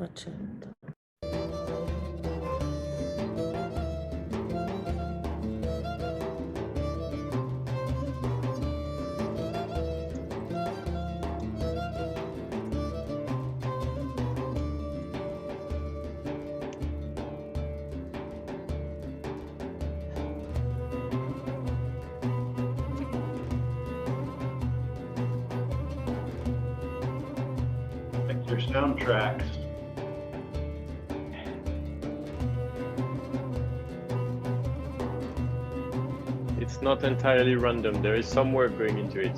facendo. Their soundtracks. It's not entirely random. There is some work going into it.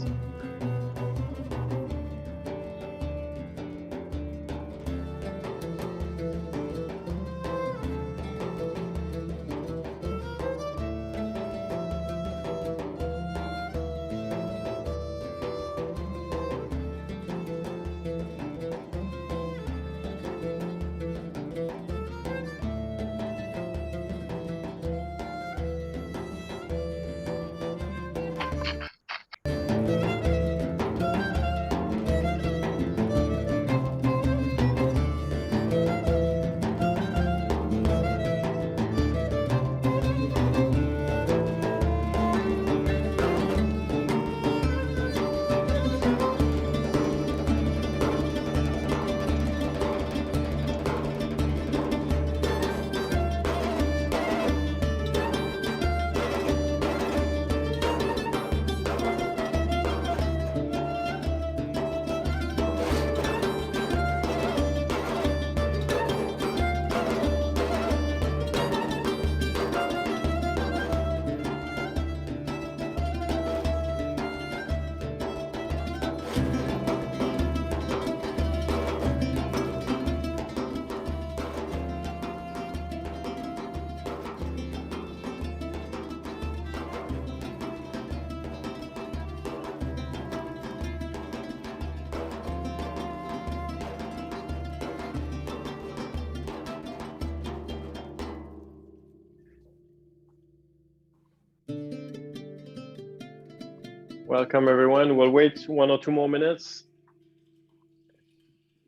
Welcome everyone. We'll wait 1 or 2 more minutes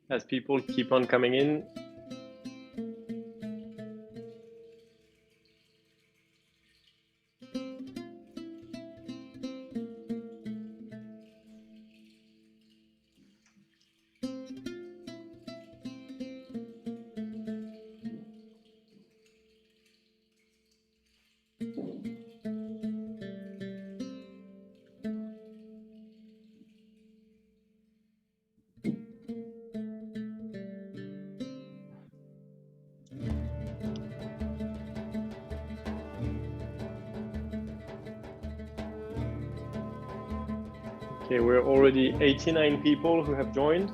as people keep on coming in. Okay, we're already 89 people who have joined.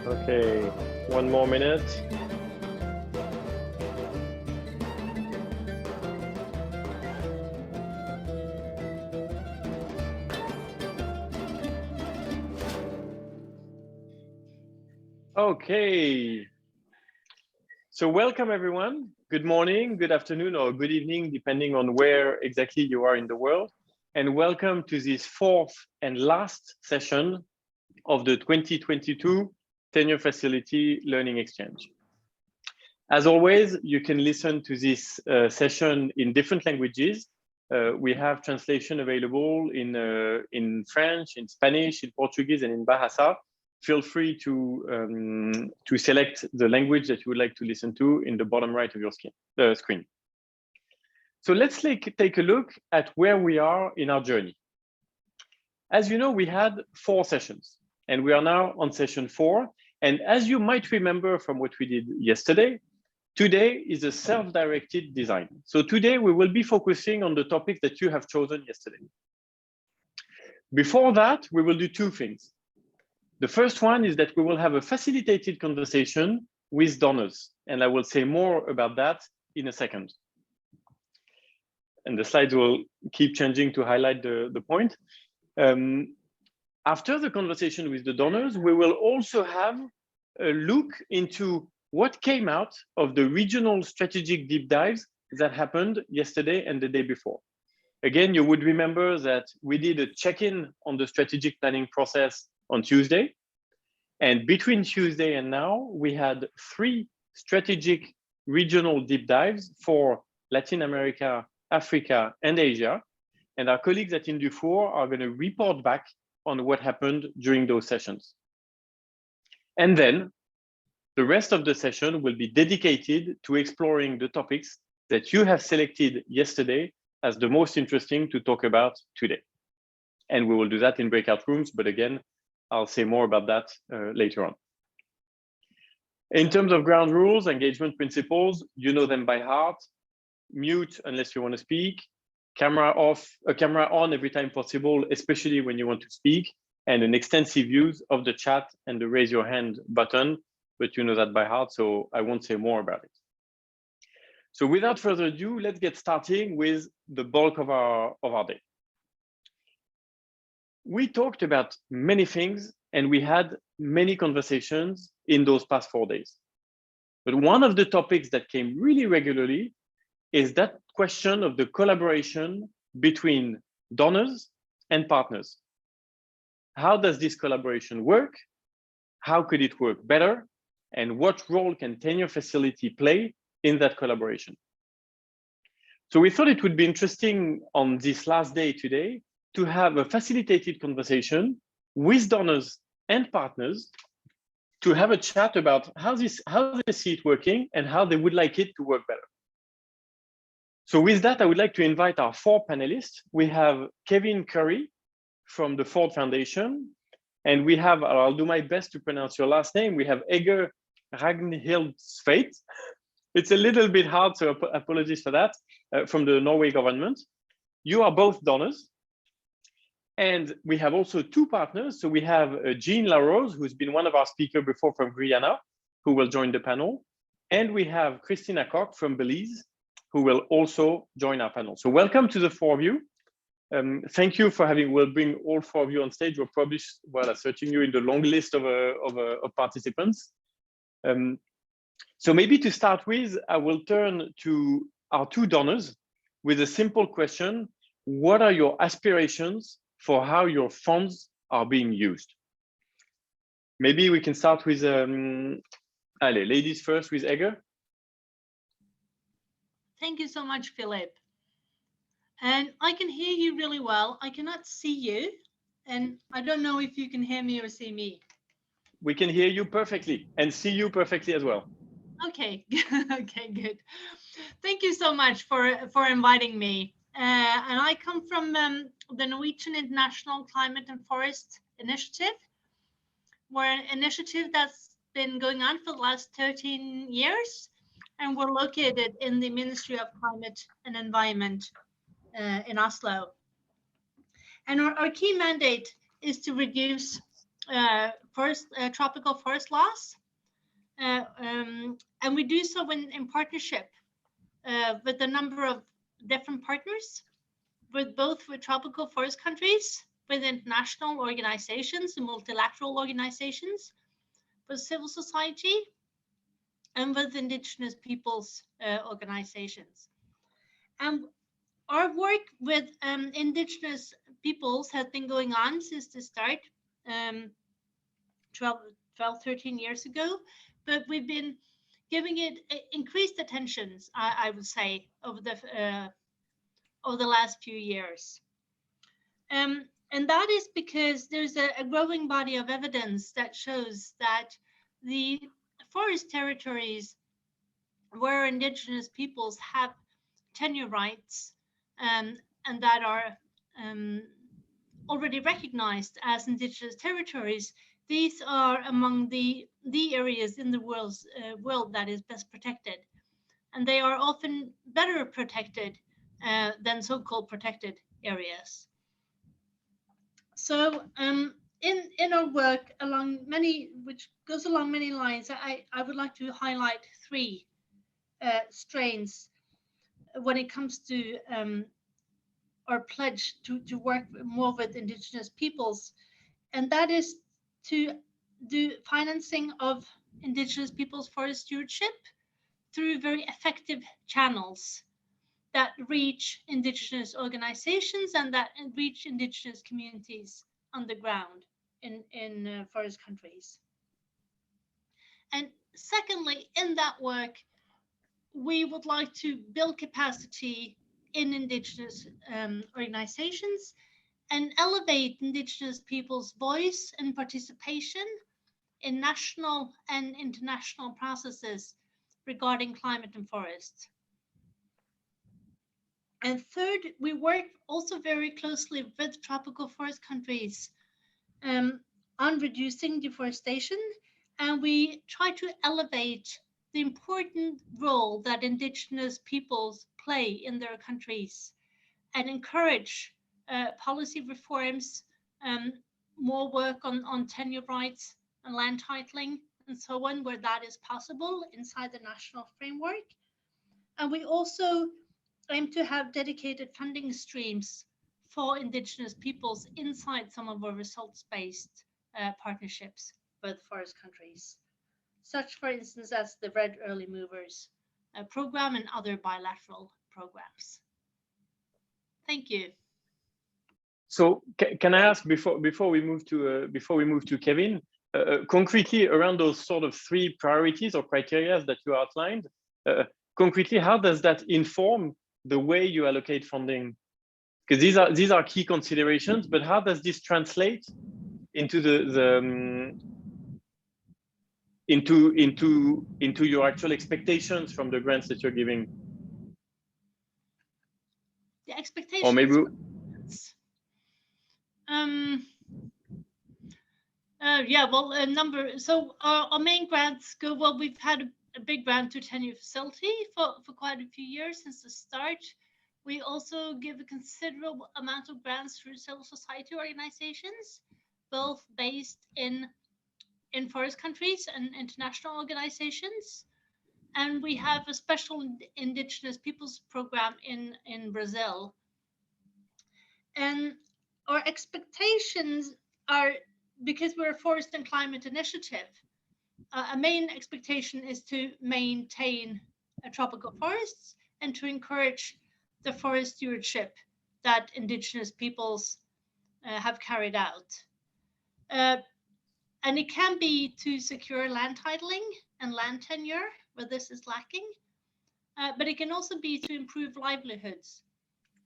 Okay, 1 more minute. Okay, so welcome everyone. Good morning, good afternoon, or good evening, depending on where exactly you are in the world. And welcome to this 4th and last session of the 2022 Tenure Facility Learning Exchange. As always, you can listen to this session in different languages. We have translation available in French, in Spanish, in Portuguese, and in Bahasa. Feel free to select the language that you would like to listen to in the bottom right of your screen. So let's take a look at where we are in our journey. As you know, we had 4 sessions and we are now on session 4. And as you might remember from what we did yesterday, today is a self-directed design. So today we will be focusing on the topic that you have chosen yesterday. Before that, we will do 2 things. The first one is that we will have a facilitated conversation with donors. And I will say more about that in a second. And the slides will keep changing to highlight the point. After the conversation with the donors, we will also have a look into what came out of the regional strategic deep dives that happened yesterday and the day before. Again, you would remember that we did a check-in on the strategic planning process on Tuesday. And between Tuesday and now, we had 3 strategic regional deep dives for Latin America, Africa, and Asia. And our colleagues at Indufor are going to report back on what happened during those sessions. And then the rest of the session will be dedicated to exploring the topics that you have selected yesterday as the most interesting to talk about today. And we will do that in breakout rooms, but again, I'll say more about that later on. In terms of ground rules, engagement principles, you know them by heart. Mute unless you want to speak, camera off, camera on every time possible, especially when you want to speak, and an extensive use of the chat and the raise your hand button, but you know that by heart, so I won't say more about it. So without further ado, let's get starting with the bulk of our day. We talked about many things and we had many conversations in those past 4 days. But one of the topics that came really regularly is that question of the collaboration between donors and partners. How does this collaboration work? How could it work better? And what role can Tenure Facility play in that collaboration? So we thought it would be interesting on this last day today to have a facilitated conversation with donors and partners to have a chat about how they see it working and how they would like it to work better. So with that, I would like to invite our 4 panelists. We have Kevin Curry from the Ford Foundation, and we have, I'll do my best to pronounce your last name, we have Egger Ragnhildstveit. It's a little bit hard, so apologies for that, from the Norway government. You are both donors. And we have also 2 partners. So we have Jean Larose, who's been one of our speakers before from Guyana, who will join the panel. And we have Christina Koch from Belize, who will also join our panel. So welcome to the 4 of you. Thank you for having, we'll bring all 4 of you on stage. We'll probably, well, searching you in the long list of participants. So maybe to start with, I will turn to our 2 donors with a simple question. What are your aspirations for how your funds are being used? Maybe we can start with, ladies first with Egger. Thank you so much, Philip. And I can hear you really well. I cannot see you. And I don't know if you can hear me or see me. We can hear you perfectly and see you perfectly as well. Okay, okay, good. Thank you so much for inviting me. And I come from the Norwegian International Climate and Forest Initiative. We're an initiative that's been going on for the last 13 years. And we're located in the Ministry of Climate and Environment in Oslo. And our key mandate is to reduce tropical forest loss. And we do so in partnership with a number of different partners, with tropical forest countries, with international organizations and multilateral organizations, with civil society, and with indigenous peoples organizations. And our work with indigenous peoples has been going on since the start, 12, 13 years ago, but we've been giving it increased attention, I would say, over the last few years. And that is because there's a growing body of evidence that shows that the forest territories where indigenous peoples have tenure rights and that are already recognized as indigenous territories, these are among the areas in the world that is best protected. And they are often better protected than so-called protected areas. So in our work which goes along many lines, I would like to highlight three strains when it comes to our pledge to work more with indigenous peoples, and that is to do financing of indigenous peoples forest stewardship through very effective channels that reach indigenous organizations and that reach indigenous communities on the ground in forest countries. And secondly, in that work, we would like to build capacity in indigenous organizations and elevate indigenous people's voice and participation in national and international processes regarding climate and forests. And third, we work also very closely with tropical forest countries on reducing deforestation, and we try to elevate the important role that indigenous peoples play in their countries and encourage policy reforms, more work on tenure rights and land titling and so on, where that is possible inside the national framework. And we also aim to have dedicated funding streams for indigenous peoples inside some of our results-based partnerships with forest countries, such, for instance, as the Red Early Movers program and other bilateral programs. Thank you. So can I ask before we move to Kevin, concretely around those sort of three priorities or criteria that you outlined, concretely, how does that inform the way you allocate funding? Because these are key considerations, but how does this translate into into your actual expectations from the grants that you're giving? The expectations. Or maybe. Yeah, well, a number. So our main grants go, well, we've had a big grant to tenure facility for quite a few years since the start. We also give a considerable amount of grants through civil society organizations, both based in forest countries and international organizations. And we have a special indigenous peoples program in Brazil. And our expectations are, because we're a forest and climate initiative, a main expectation is to maintain tropical forests and to encourage the forest stewardship that indigenous peoples have carried out. And it can be to secure land titling and land tenure where this is lacking, but it can also be to improve livelihoods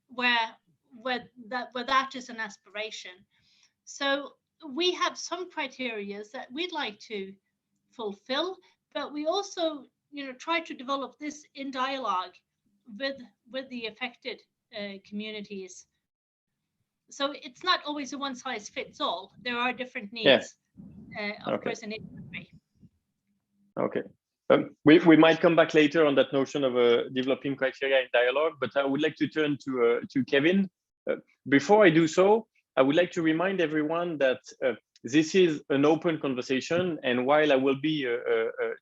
where that is an aspiration. So we have some criteria that we'd like to fulfill, but we also, try to develop this in dialogue with the affected communities. So it's not always a one size fits all. There are different needs, of course, in each country. Okay. We might come back later on that notion of developing criteria in dialogue, but I would like to turn to Kevin. Before I do so, I would like to remind everyone that this is an open conversation, and while I will be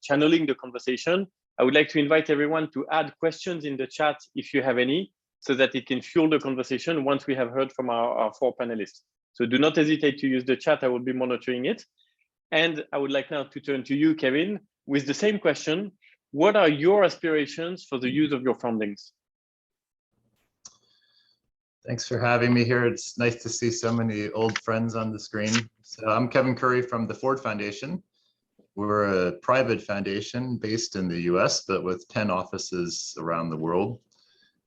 channeling the conversation, I would like to invite everyone to add questions in the chat if you have any, so that it can fuel the conversation once we have heard from our four panelists. So do not hesitate to use the chat. I will be monitoring it. And I would like now to turn to you, Kevin, with the same question. What are your aspirations for the use of your fundings? Thanks for having me here. It's nice to see so many old friends on the screen. So I'm Kevin Curry from the Ford Foundation. We're a private foundation based in the US, but with 10 offices around the world.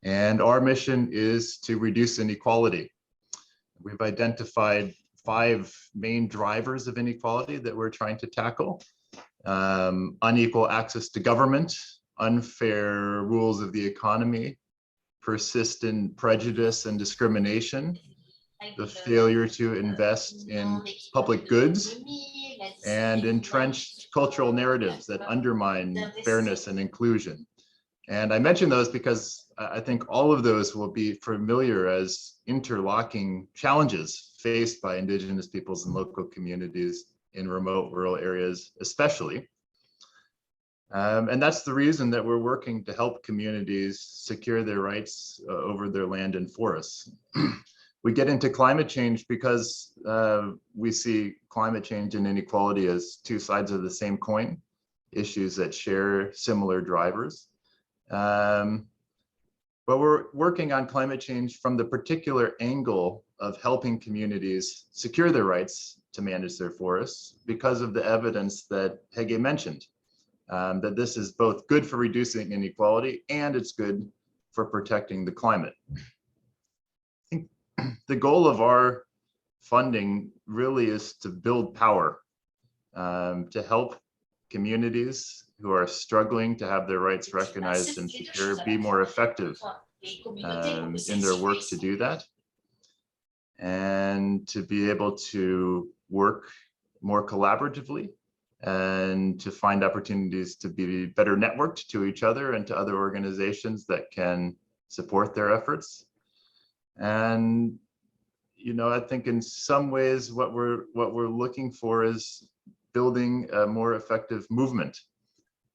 And our mission is to reduce inequality. We've identified 5 main drivers of inequality that we're trying to tackle. Unequal access to government, unfair rules of the economy, persistent prejudice and discrimination, the failure to invest in public goods, and entrenched cultural narratives that undermine fairness and inclusion. And I mention those because I think all of those will be familiar as interlocking challenges faced by Indigenous peoples and local communities in remote rural areas, especially. And that's the reason that we're working to help communities secure their rights over their land and forests. We get into climate change because we see climate change and inequality as two sides of the same coin, issues that share similar drivers. But we're working on climate change from the particular angle of helping communities secure their rights to manage their forests because of the evidence that Hege mentioned, that this is both good for reducing inequality and it's good for protecting the climate. I think the goal of our funding really is to build power, to help communities who are struggling to have their rights recognized and secure be more effective in their work to do that, and to be able to work more collaboratively and to find opportunities to be better networked to each other and to other organizations that can support their efforts. And I think in some ways what we're looking for is building a more effective movement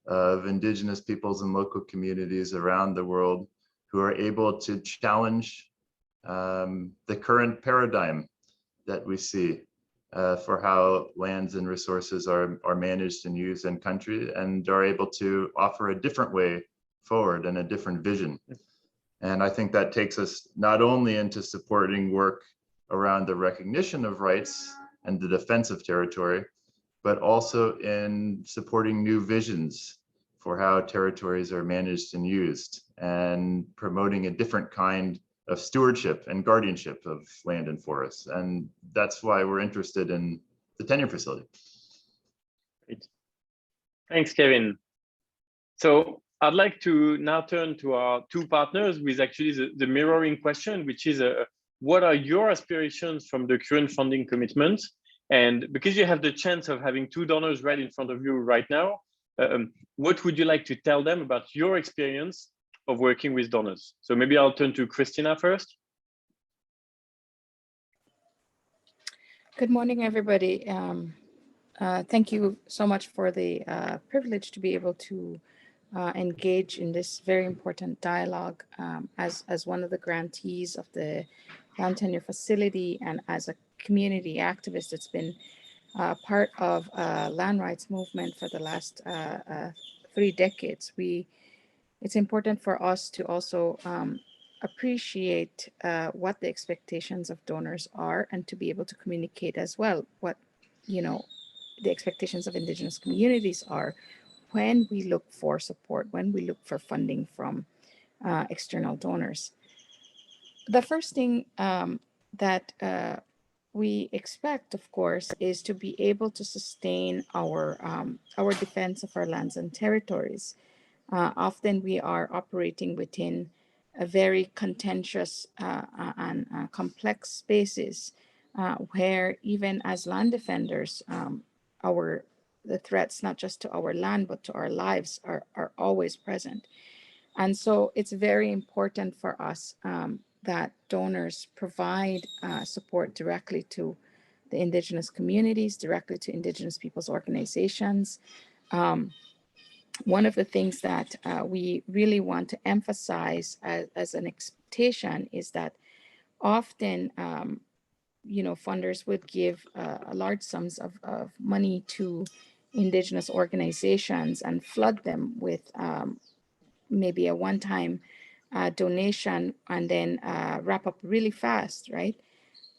of Indigenous peoples and local communities around the world who are able to challenge the current paradigm that we see for how lands and resources are managed and used in country, and are able to offer a different way forward and a different vision. And I think that takes us not only into supporting work around the recognition of rights and the defense of territory, but also in supporting new visions for how territories are managed and used, and promoting a different kind of stewardship and guardianship of land and forests. And that's why we're interested in the tenure facility. Great. Thanks, Kevin. So I'd like to now turn to our two partners with actually the mirroring question, which is what are your aspirations from the current funding commitment? And because you have the chance of having two donors right in front of you right now, what would you like to tell them about your experience of working with donors? So maybe I'll turn to Christina first. Good morning, everybody. Thank you so much for the privilege to be able to engage in this very important dialogue as one of the grantees of the Land Tenure Facility, and as a community activist that's been part of land rights movement for the last 3 decades. It's important for us to also appreciate what the expectations of donors are, and to be able to communicate as well what the expectations of Indigenous communities are when we look for support, when we look for funding from external donors. The first thing that we expect, of course, is to be able to sustain our defense of our lands and territories. Often we are operating within a very contentious and complex spaces where even as land defenders, the threats not just to our land but to our lives are always present. And so it's very important for us that donors provide support directly to the Indigenous communities, directly to Indigenous peoples' organizations. One of the things that we really want to emphasize as an expectation is that often, funders would give large sums of money to Indigenous organizations and flood them with maybe a one-time donation, and then wrap up really fast, right?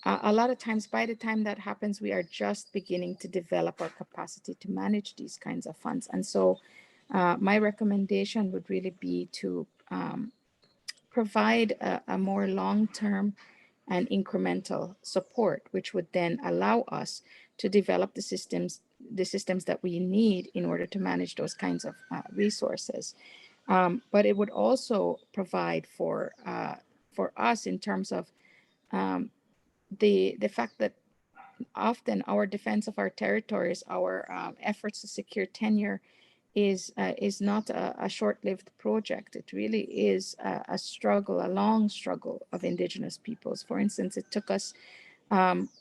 A lot of times, by the time that happens, we are just beginning to develop our capacity to manage these kinds of funds. And so my recommendation would really be to provide a more long-term and incremental support, which would then allow us to develop the systems that we need in order to manage those kinds of resources. But it would also provide for us in terms of the fact that often our defense of our territories, our efforts to secure tenure is not a short-lived project. It really is a struggle, a long struggle of Indigenous peoples. For instance, it took us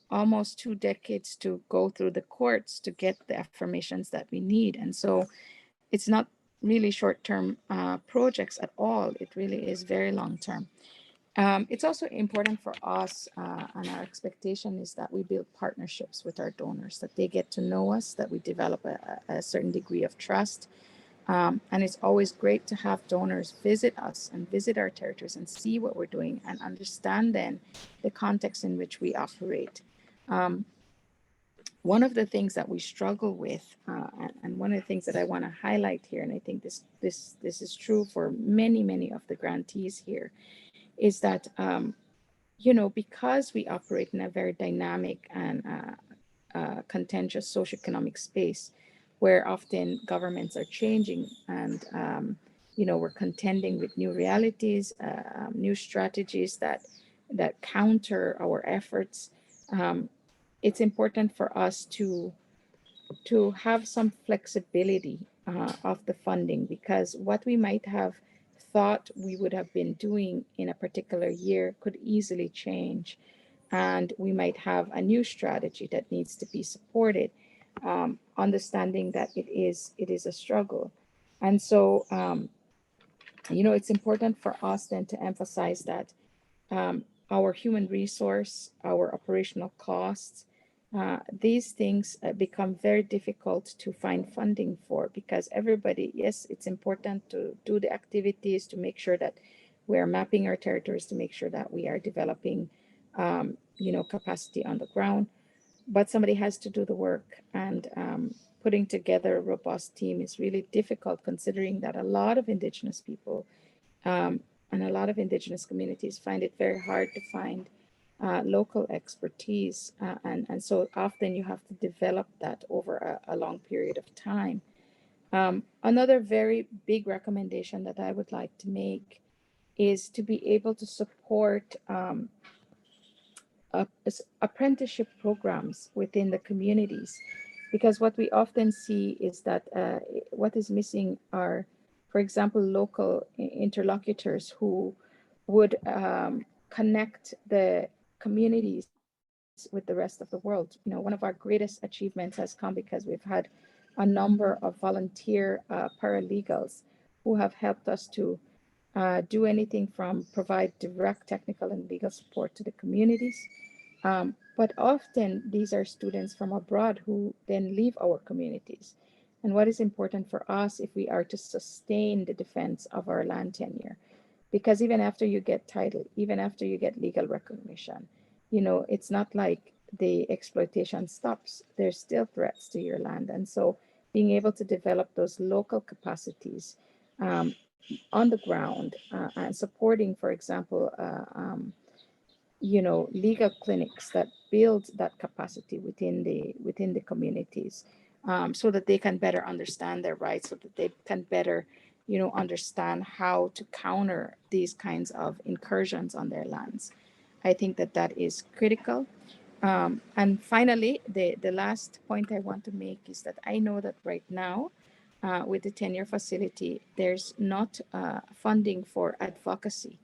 almost 2 decades to go through the courts to get the affirmations that we need. And so it's not really short-term projects at all. It really is very long-term. It's also important for us, and our expectation is that we build partnerships with our donors, that they get to know us, that we develop a certain degree of trust. And it's always great to have donors visit us and visit our territories and see what we're doing and understand then the context in which we operate. One of the things that we struggle with, and one of the things that I want to highlight here, and I think this is true for many of the grantees here, is that, because we operate in a very dynamic and contentious socioeconomic space where often governments are changing and, we're contending with new realities, new strategies that counter our efforts. It's important for us to have some flexibility of the funding, because what we might have thought we would have been doing in a particular year could easily change, and we might have a new strategy that needs to be supported, understanding that it is a struggle. And so it's important for us then to emphasize that our human resource, our operational costs, these things become very difficult to find funding for, because everybody, yes, it's important to do the activities to make sure that we're mapping our territories, to make sure that we are developing, capacity on the ground, but somebody has to do the work. And putting together a robust team is really difficult, considering that a lot of Indigenous people and a lot of Indigenous communities find it very hard to find local expertise. And so often you have to develop that over a long period of time. Another very big recommendation that I would like to make is to be able to support apprenticeship programs within the communities, because what we often see is that what is missing are, for example, local interlocutors who would connect the communities with the rest of the world. One of our greatest achievements has come because we've had a number of volunteer paralegals who have helped us to do anything from provide direct technical and legal support to the communities. But often these are students from abroad who then leave our communities. And what is important for us, if we are to sustain the defense of our land tenure, because even after you get title, even after you get legal recognition, it's not like the exploitation stops. There's still threats to your land. And so being able to develop those local capacities on the ground and supporting, for example, legal clinics that build that capacity within the communities, so that they can better understand their rights, so that they can better, understand how to counter these kinds of incursions on their lands. I think that is critical. And finally, the last point I want to make is that I know that right now, with the tenure facility, there's not funding for advocacy.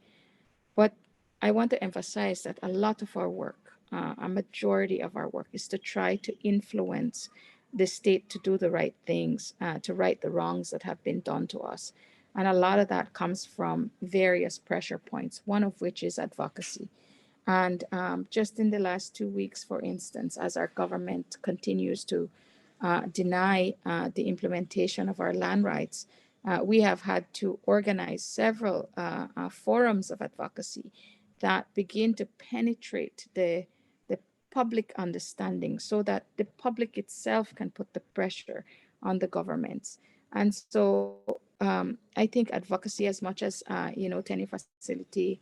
But I want to emphasize that a lot of our work, a majority of our work, is to try to influence the state to do the right things, to right the wrongs that have been done to us. And a lot of that comes from various pressure points, one of which is advocacy. And just in the last 2 weeks, for instance, as our government continues to deny the implementation of our land rights, we have had to organize several forums of advocacy that begin to penetrate the public understanding, so that the public itself can put the pressure on the governments. And so I think advocacy, as much as tenure facility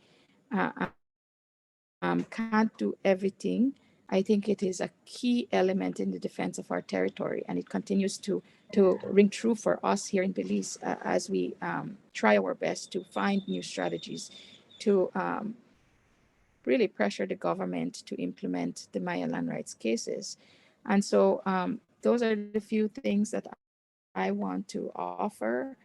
can't do everything, I think it is a key element in the defense of our territory, and it continues to ring true for us here in Belize as we try our best to find new strategies to really pressure the government to implement the Maya land rights cases. And so those are the few things that I want to offer.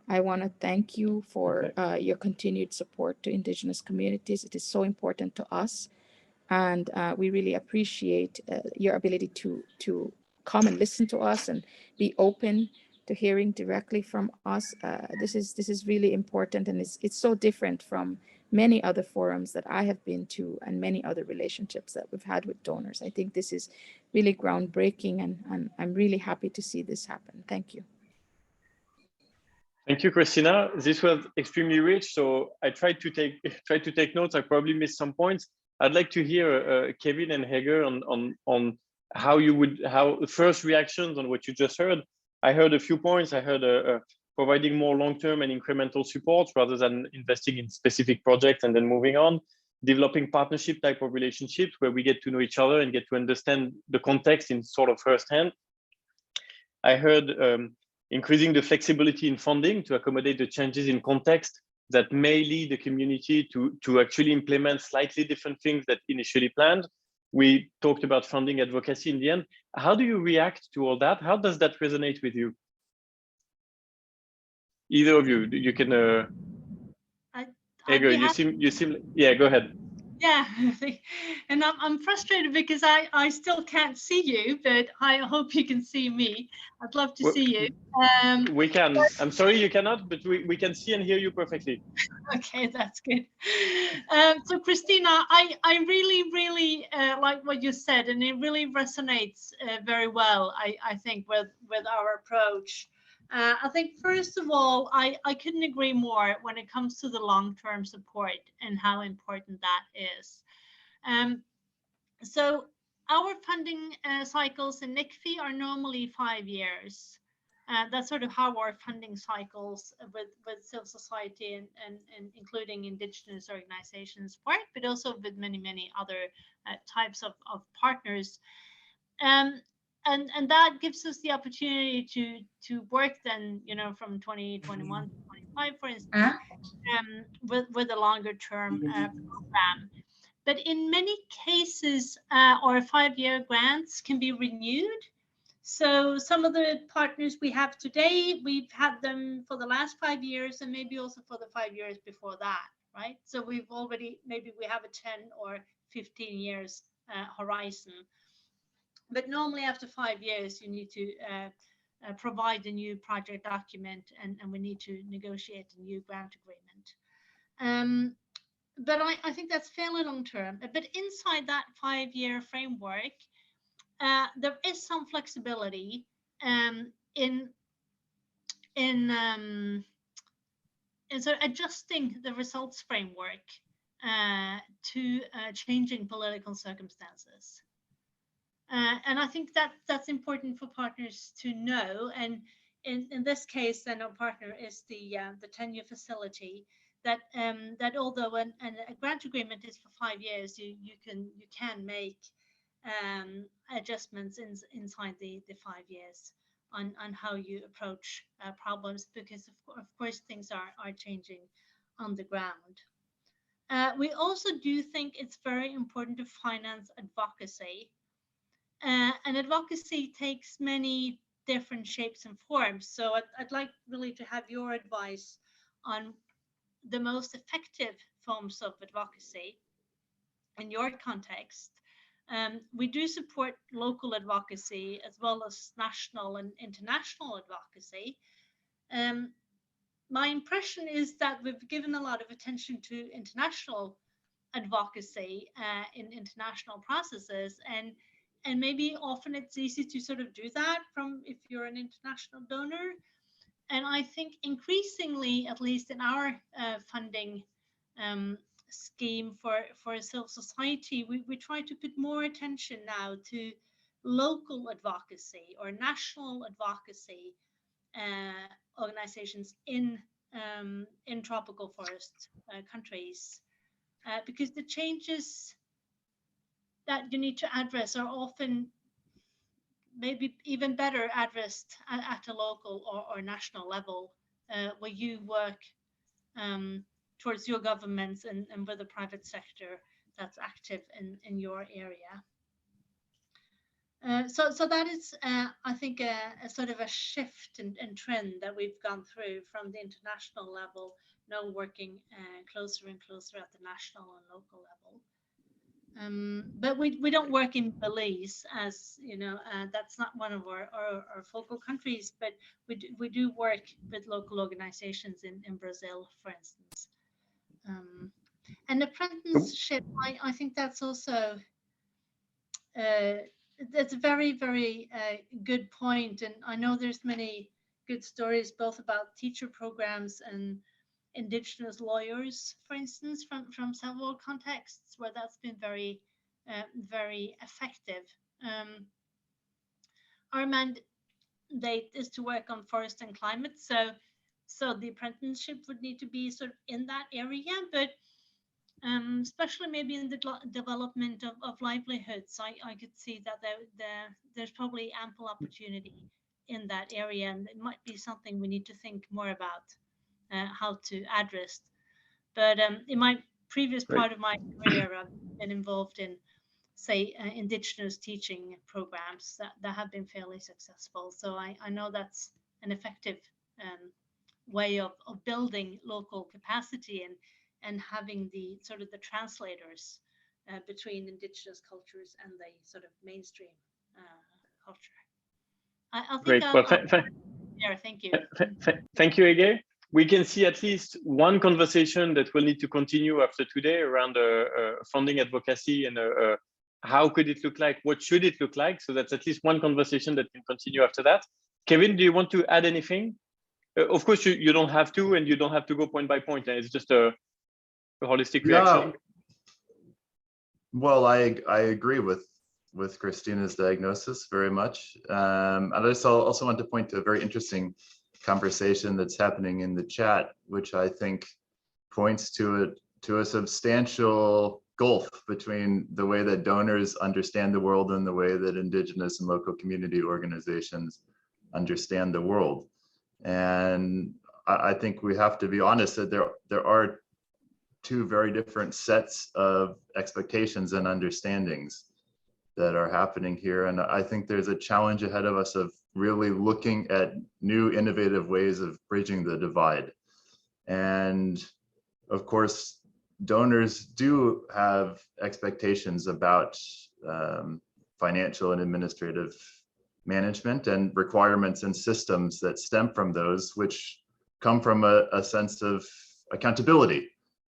I want to thank you for your continued support to Indigenous communities. It is so important to us. And we really appreciate your ability to come and listen to us and be open to hearing directly from us. This is really important, and it's so different from many other forums that I have been to and many other relationships that we've had with donors. I think this is really groundbreaking, and I'm really happy to see this happen. Thank you. Thank you, Christina. This was extremely rich. So I tried to take notes. I probably missed some points. I'd like to hear Kevin and Hege on how first reactions on what you just heard. I heard a few points. I heard providing more long-term and incremental support rather than investing in specific projects and then moving on. Developing partnership type of relationships where we get to know each other and get to understand the context in sort of firsthand. I heard increasing the flexibility in funding to accommodate the changes in context that may lead the community to actually implement slightly different things that initially planned. We talked about funding advocacy in the end. How do you react to all that? How does that resonate with you? Either of you, you can. Hege, you seem. Yeah, go ahead. Yeah, and I'm frustrated because I still can't see you, but I hope you can see me. I'd love to see you. We can. I'm sorry you cannot, but we can see and hear you perfectly. Okay, that's good. So Christina, I really like what you said, and it really resonates very well, I think, with our approach. I think, first of all, I couldn't agree more when it comes to the long-term support and how important that is. So our funding cycles in NICFI are normally 5 years. That's sort of how our funding cycles with civil society and including Indigenous organizations work, but also with many other types of partners. And that gives us the opportunity to work then, from 2021 to 25, for instance, with a longer term program. But in many cases, our 5-year grants can be renewed. So some of the partners we have today, we've had them for the last 5 years and maybe also for the 5 years before that, right? So we've already, maybe we have a 10 or 15 years horizon. But normally after 5 years, you need to provide a new project document, and we need to negotiate a new grant agreement. But I think that's fairly long term. But inside that 5-year framework, there is some flexibility in sort of adjusting the results framework to changing political circumstances. And I think that's important for partners to know. And in this case, then our partner is the tenure facility. That although a grant agreement is for 5 years, you can make adjustments inside the 5 years on how you approach problems, because of course things are changing on the ground. We also do think it's very important to finance advocacy. And advocacy takes many different shapes and forms. So I'd like really to have your advice on the most effective forms of advocacy in your context. We do support local advocacy as well as national and international advocacy. My impression is that we've given a lot of attention to international advocacy in international processes, and maybe often it's easy to sort of do that from if you're an international donor. And I think increasingly, at least in our funding scheme for civil society, we try to put more attention now to local advocacy or national advocacy organizations in tropical forest countries, because the changes that you need to address are often maybe even better addressed at a local or national level, where you work towards your governments and with the private sector that's active in your area. So that is, I think, a sort of a shift in trend that we've gone through from the international level, now working closer and closer at the national and local level. But we don't work in Belize, as you know, that's not one of our focal countries, but we do work with local organizations in Brazil, for instance. And apprenticeship, I think that's also that's a very, very good point. And I know there's many good stories both about teacher programs and indigenous lawyers, for instance, from several contexts where that's been very, very effective. Our mandate is to work on forest and climate, so the apprenticeship would need to be sort of in that area, but especially maybe in the development of livelihoods, I could see that there's probably ample opportunity in that area, and it might be something we need to think more about how to address. But in my previous part of my career, I've been involved in, say, indigenous teaching programs that have been fairly successful. So I know that's an effective way of building local capacity and having the sort of the translators between indigenous cultures and the sort of mainstream culture. I think thank you. Thank you, Ege. We can see at least one conversation that will need to continue after today around funding advocacy and how could it look like, what should it look like? So that's at least one conversation that can continue after that. Kevin, do you want to add anything? Of course, you don't have to, and you don't have to go point by point. It's just a holistic reaction. Well, I agree with Christina's diagnosis very much. And I just also want to point to a very interesting conversation that's happening in the chat, which I think points to a substantial gulf between the way that donors understand the world and the way that indigenous and local community organizations understand the world. And I think we have to be honest that there are two very different sets of expectations and understandings that are happening here. And I think there's a challenge ahead of us of really looking at new innovative ways of bridging the divide. And of course, donors do have expectations about financial and administrative management and requirements and systems that stem from those, which come from a sense of accountability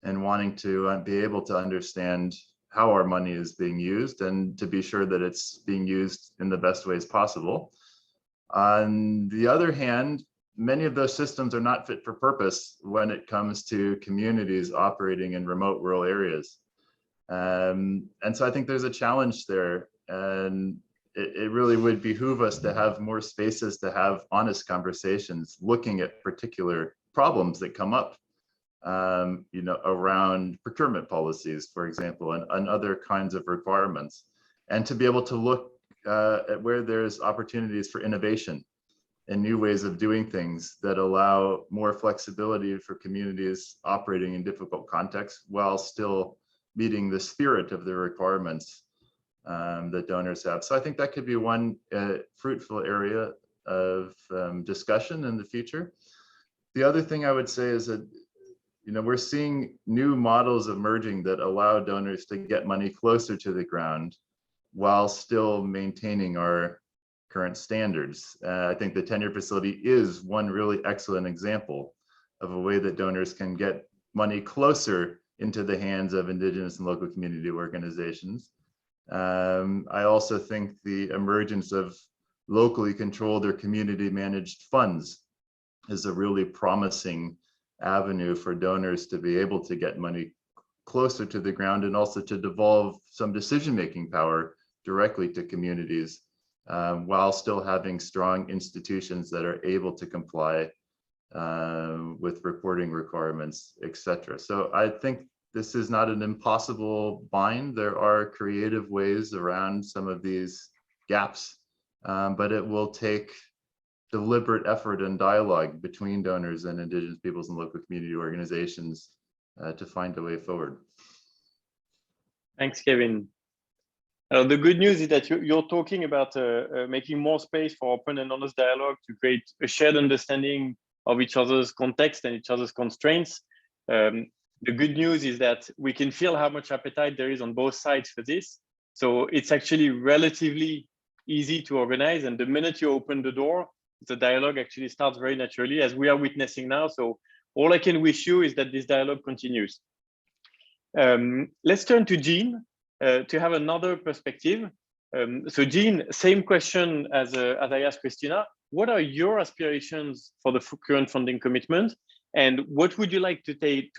and wanting to be able to understand how our money is being used and to be sure that it's being used in the best ways possible. On the other hand, many of those systems are not fit for purpose when it comes to communities operating in remote rural areas. And so I think there's a challenge there, and it really would behoove us to have more spaces to have honest conversations, looking at particular problems that come up, you know, around procurement policies, for example, and other kinds of requirements, and to be able to look at where there's opportunities for innovation and new ways of doing things that allow more flexibility for communities operating in difficult contexts while still meeting the spirit of the requirements that donors have. So I think that could be one fruitful area of discussion in the future. The other thing I would say is that, you know, we're seeing new models emerging that allow donors to get money closer to the ground while still maintaining our current standards. I think the 10-year facility is one really excellent example of a way that donors can get money closer into the hands of indigenous and local community organizations. I also think the emergence of locally controlled or community managed funds is a really promising avenue for donors to be able to get money closer to the ground and also to devolve some decision-making power directly to communities, while still having strong institutions that are able to comply with reporting requirements, etc. So I think this is not an impossible bind. There are creative ways around some of these gaps but it will take deliberate effort and dialogue between donors and Indigenous peoples and local community organizations to find a way forward. Thanks, Kevin. The good news is that you're talking about making more space for open and honest dialogue to create a shared understanding of each other's context and each other's constraints. The good news is that we can feel how much appetite there is on both sides for this. So it's actually relatively easy to organize. And the minute you open the door, the dialogue actually starts very naturally, as we are witnessing now. So all I can wish you is that this dialogue continues. Let's turn to Jean to have another perspective. So Jean, same question as I asked Christina. What are your aspirations for the current funding commitment? And what would you like to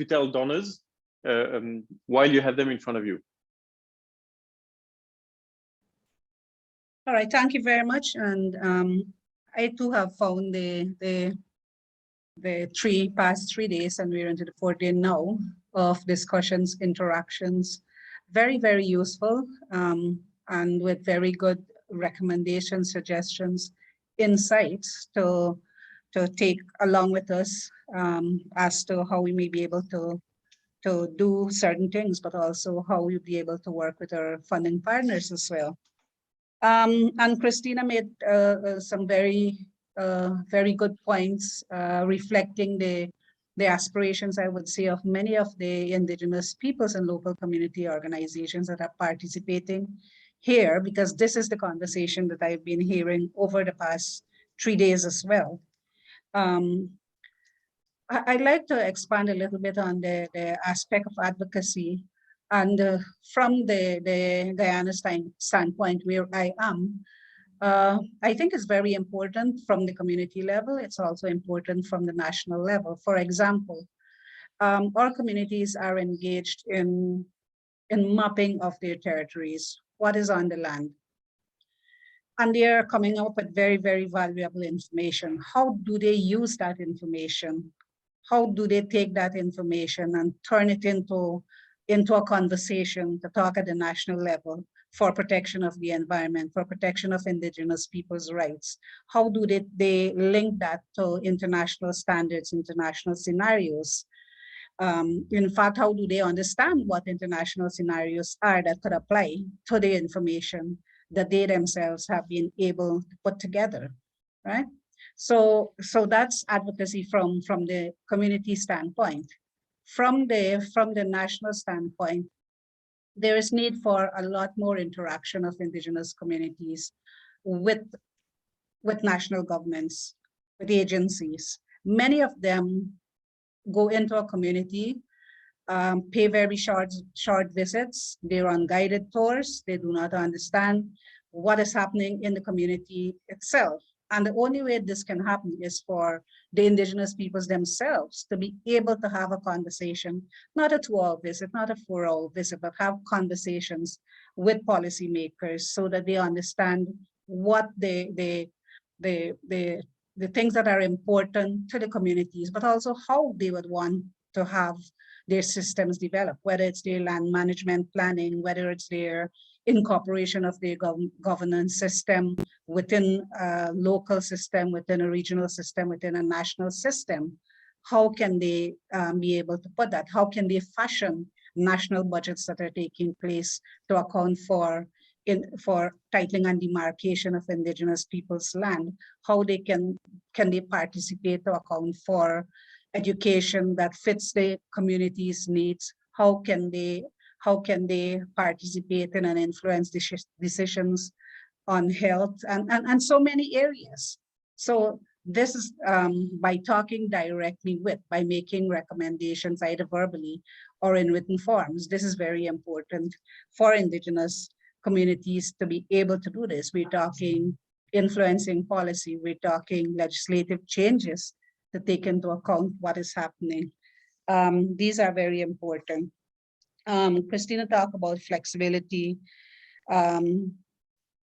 tell donors while you have them in front of you? All right, thank you very much. And I too have found the past 3 days, and we're into the 4th day now, of discussions, interactions, very, very useful, and with very good recommendations, suggestions, insights to take along with us as to how we may be able to do certain things, but also how we'll be able to work with our funding partners as well. And Christina made some very good points reflecting the aspirations, I would say, of many of the Indigenous peoples and local community organizations that are participating here, because this is the conversation that I've been hearing over the past 3 days as well. I'd like to expand a little bit on the aspect of advocacy, and from the Guyana standpoint where I am, I think it's very important from the community level. It's also important from the national level. For example, our communities are engaged in mapping of their territories, what is on the land. And they are coming up with very, very valuable information. How do they use that information? How do they take that information and turn it into a conversation to talk at the national level for protection of the environment, for protection of Indigenous people's rights? How do they link that to international standards, international scenarios? In fact, how do they understand what international scenarios are that could apply to the information that they themselves have been able to put together, right? So that's advocacy from the community standpoint. From the national standpoint, there is need for a lot more interaction of Indigenous communities with national governments, with agencies. Many of them go into a community, pay very short visits. They're on guided tours. They do not understand what is happening in the community itself. And the only way this can happen is for the Indigenous peoples themselves to be able to have a conversation, not a 2-hour visit, not a 4-hour visit, but have conversations with policymakers so that they understand what the things that are important to the communities, but also how they would want to have their systems developed, whether it's their land management planning, whether it's their incorporation of their governance system within a local system, within a regional system, within a national system. How can they be able to put that? How can they fashion national budgets that are taking place to account for titling and demarcation of Indigenous people's land? How they can they participate to account for education that fits the community's needs? How can they participate in and influence decisions on health and so many areas? So this is by talking directly by making recommendations either verbally or in written forms. This is very important for Indigenous communities to be able to do this. We're talking influencing policy, we're talking legislative changes to take into account what is happening. These are very important. Christina talked about flexibility, and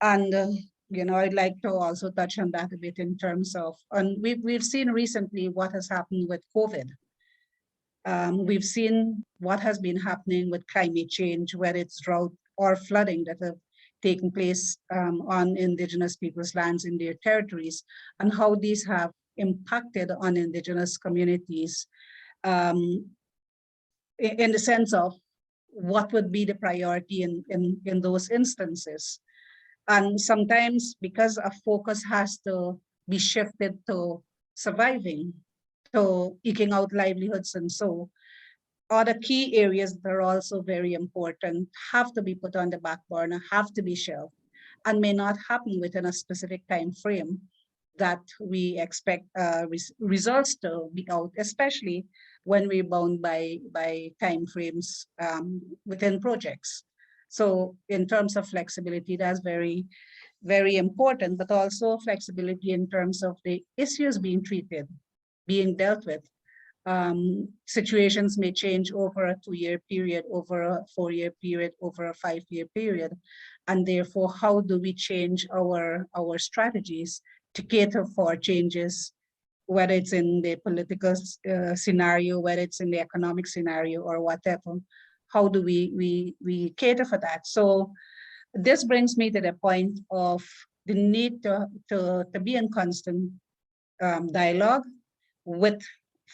I'd like to also touch on that a bit in terms of, and we've seen recently what has happened with COVID. We've seen what has been happening with climate change, whether it's drought or flooding that have taking place on Indigenous peoples' lands in their territories, and how these have impacted on Indigenous communities in the sense of what would be the priority in those instances. And sometimes because a focus has to be shifted to surviving, to eking out livelihoods, and so other key areas that are also very important have to be put on the back burner, have to be shelved, and may not happen within a specific time frame that we expect results to be out, especially when we're bound by time frames within projects. So in terms of flexibility, that's very, very important, but also flexibility in terms of the issues being treated, being dealt with. Situations may change over a 2-year period, over a 4-year period, over a 5-year period. And therefore, how do we change our strategies to cater for changes, whether it's in the political scenario, whether it's in the economic scenario, or whatever? How do we cater for that? So this brings me to the point of the need to be in constant dialogue with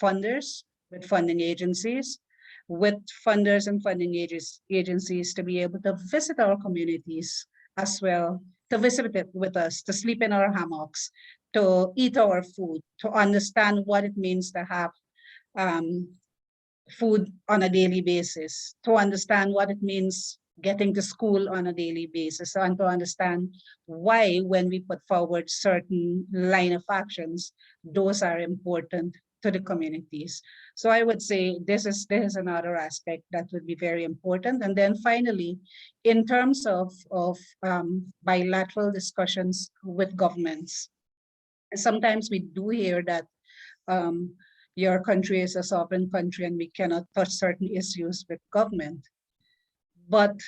funders, with funding agencies, with funders and funding agencies to be able to visit our communities as well, to visit it with us, to sleep in our hammocks, to eat our food, to understand what it means to have food on a daily basis, to understand what it means getting to school on a daily basis, and to understand why, when we put forward certain line of actions, those are important to the communities. So I would say this is another aspect that would be very important. And then finally, in terms of bilateral discussions with governments, sometimes we do hear that your country is a sovereign country and we cannot touch certain issues with government. But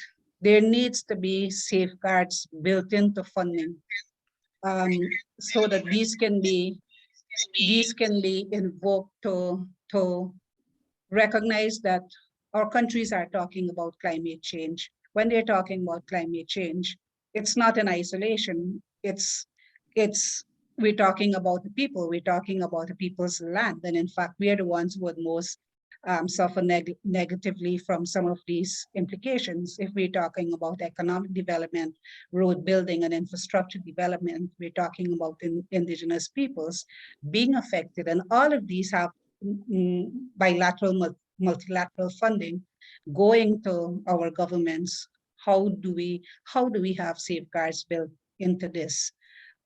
there needs to be safeguards built into funding so that these can be invoked to recognize that our countries are talking about climate change. When they're talking about climate change, it's not in isolation. We're talking about the people. We're talking about the people's land, and in fact, we are the ones who would most suffer negatively from some of these implications. If we're talking about economic development, road building, and infrastructure development, we're talking about Indigenous peoples being affected, and all of these have bilateral, multilateral funding going to our governments. How do we have safeguards built into this?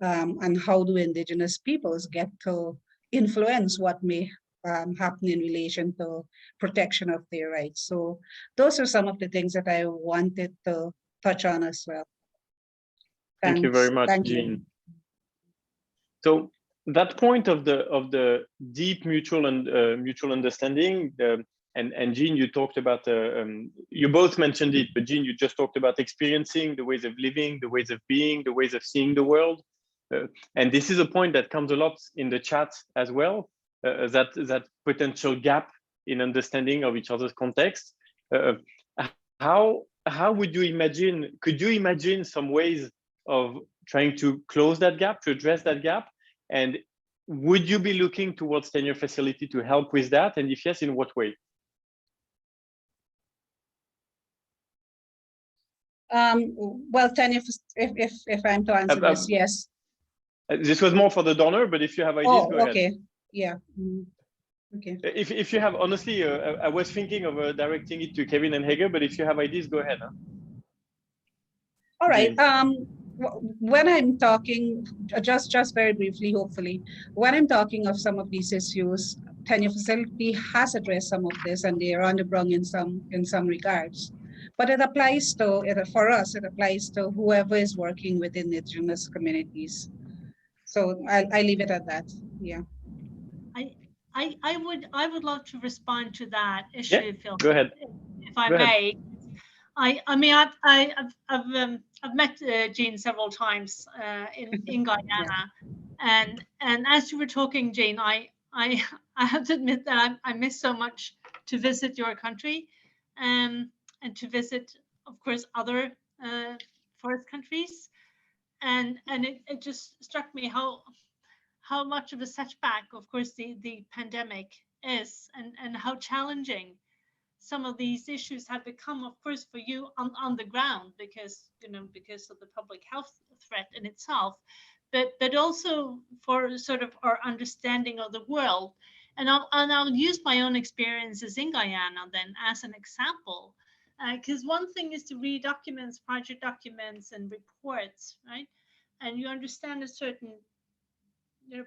And how do Indigenous peoples get to influence what may happen in relation to protection of their rights? So those are some of the things that I wanted to touch on as well. Thank you very much, Jean. So that point of the deep mutual understanding, and Jean, you talked about you both mentioned it, but Jean, you just talked about experiencing the ways of living, the ways of being, the ways of seeing the world. And this is a point that comes a lot in the chat as well, that potential gap in understanding of each other's context. How would you imagine, could you imagine some ways of trying to close that gap, to address that gap? And would you be looking towards Tenure Facility to help with that? And if yes, in what way? Well, Tenure, if I'm to answer this, yes. This was more for the donor, but if you have ideas, go ahead. Okay, yeah. Okay. If you have, honestly, I was thinking of directing it to Kevin and Hege, but if you have ideas, go ahead. Huh? All right. When I'm talking, just very briefly, hopefully, when I'm talking of some of these issues, Tenure Facility has addressed some of this, and they are on the ground in some regards. But it applies to, for us, it applies to whoever is working within Indigenous communities. So I leave it at that. Yeah. I would love to respond to that issue, yeah, Phil. Go ahead. If I may. I mean, I've met Jean several times in Guyana, and as you were talking, Jean, I have to admit that I miss so much to visit your country, and to visit, of course, other forest countries, and it just struck me how much of a setback, of course, the pandemic is, and how challenging some of these issues have become, of course, for you on the ground, because because of the public health threat in itself, but also for sort of our understanding of the world. And I'll use my own experiences in Guyana then as an example, because one thing is to read documents, project documents, and reports, right? And you understand a certain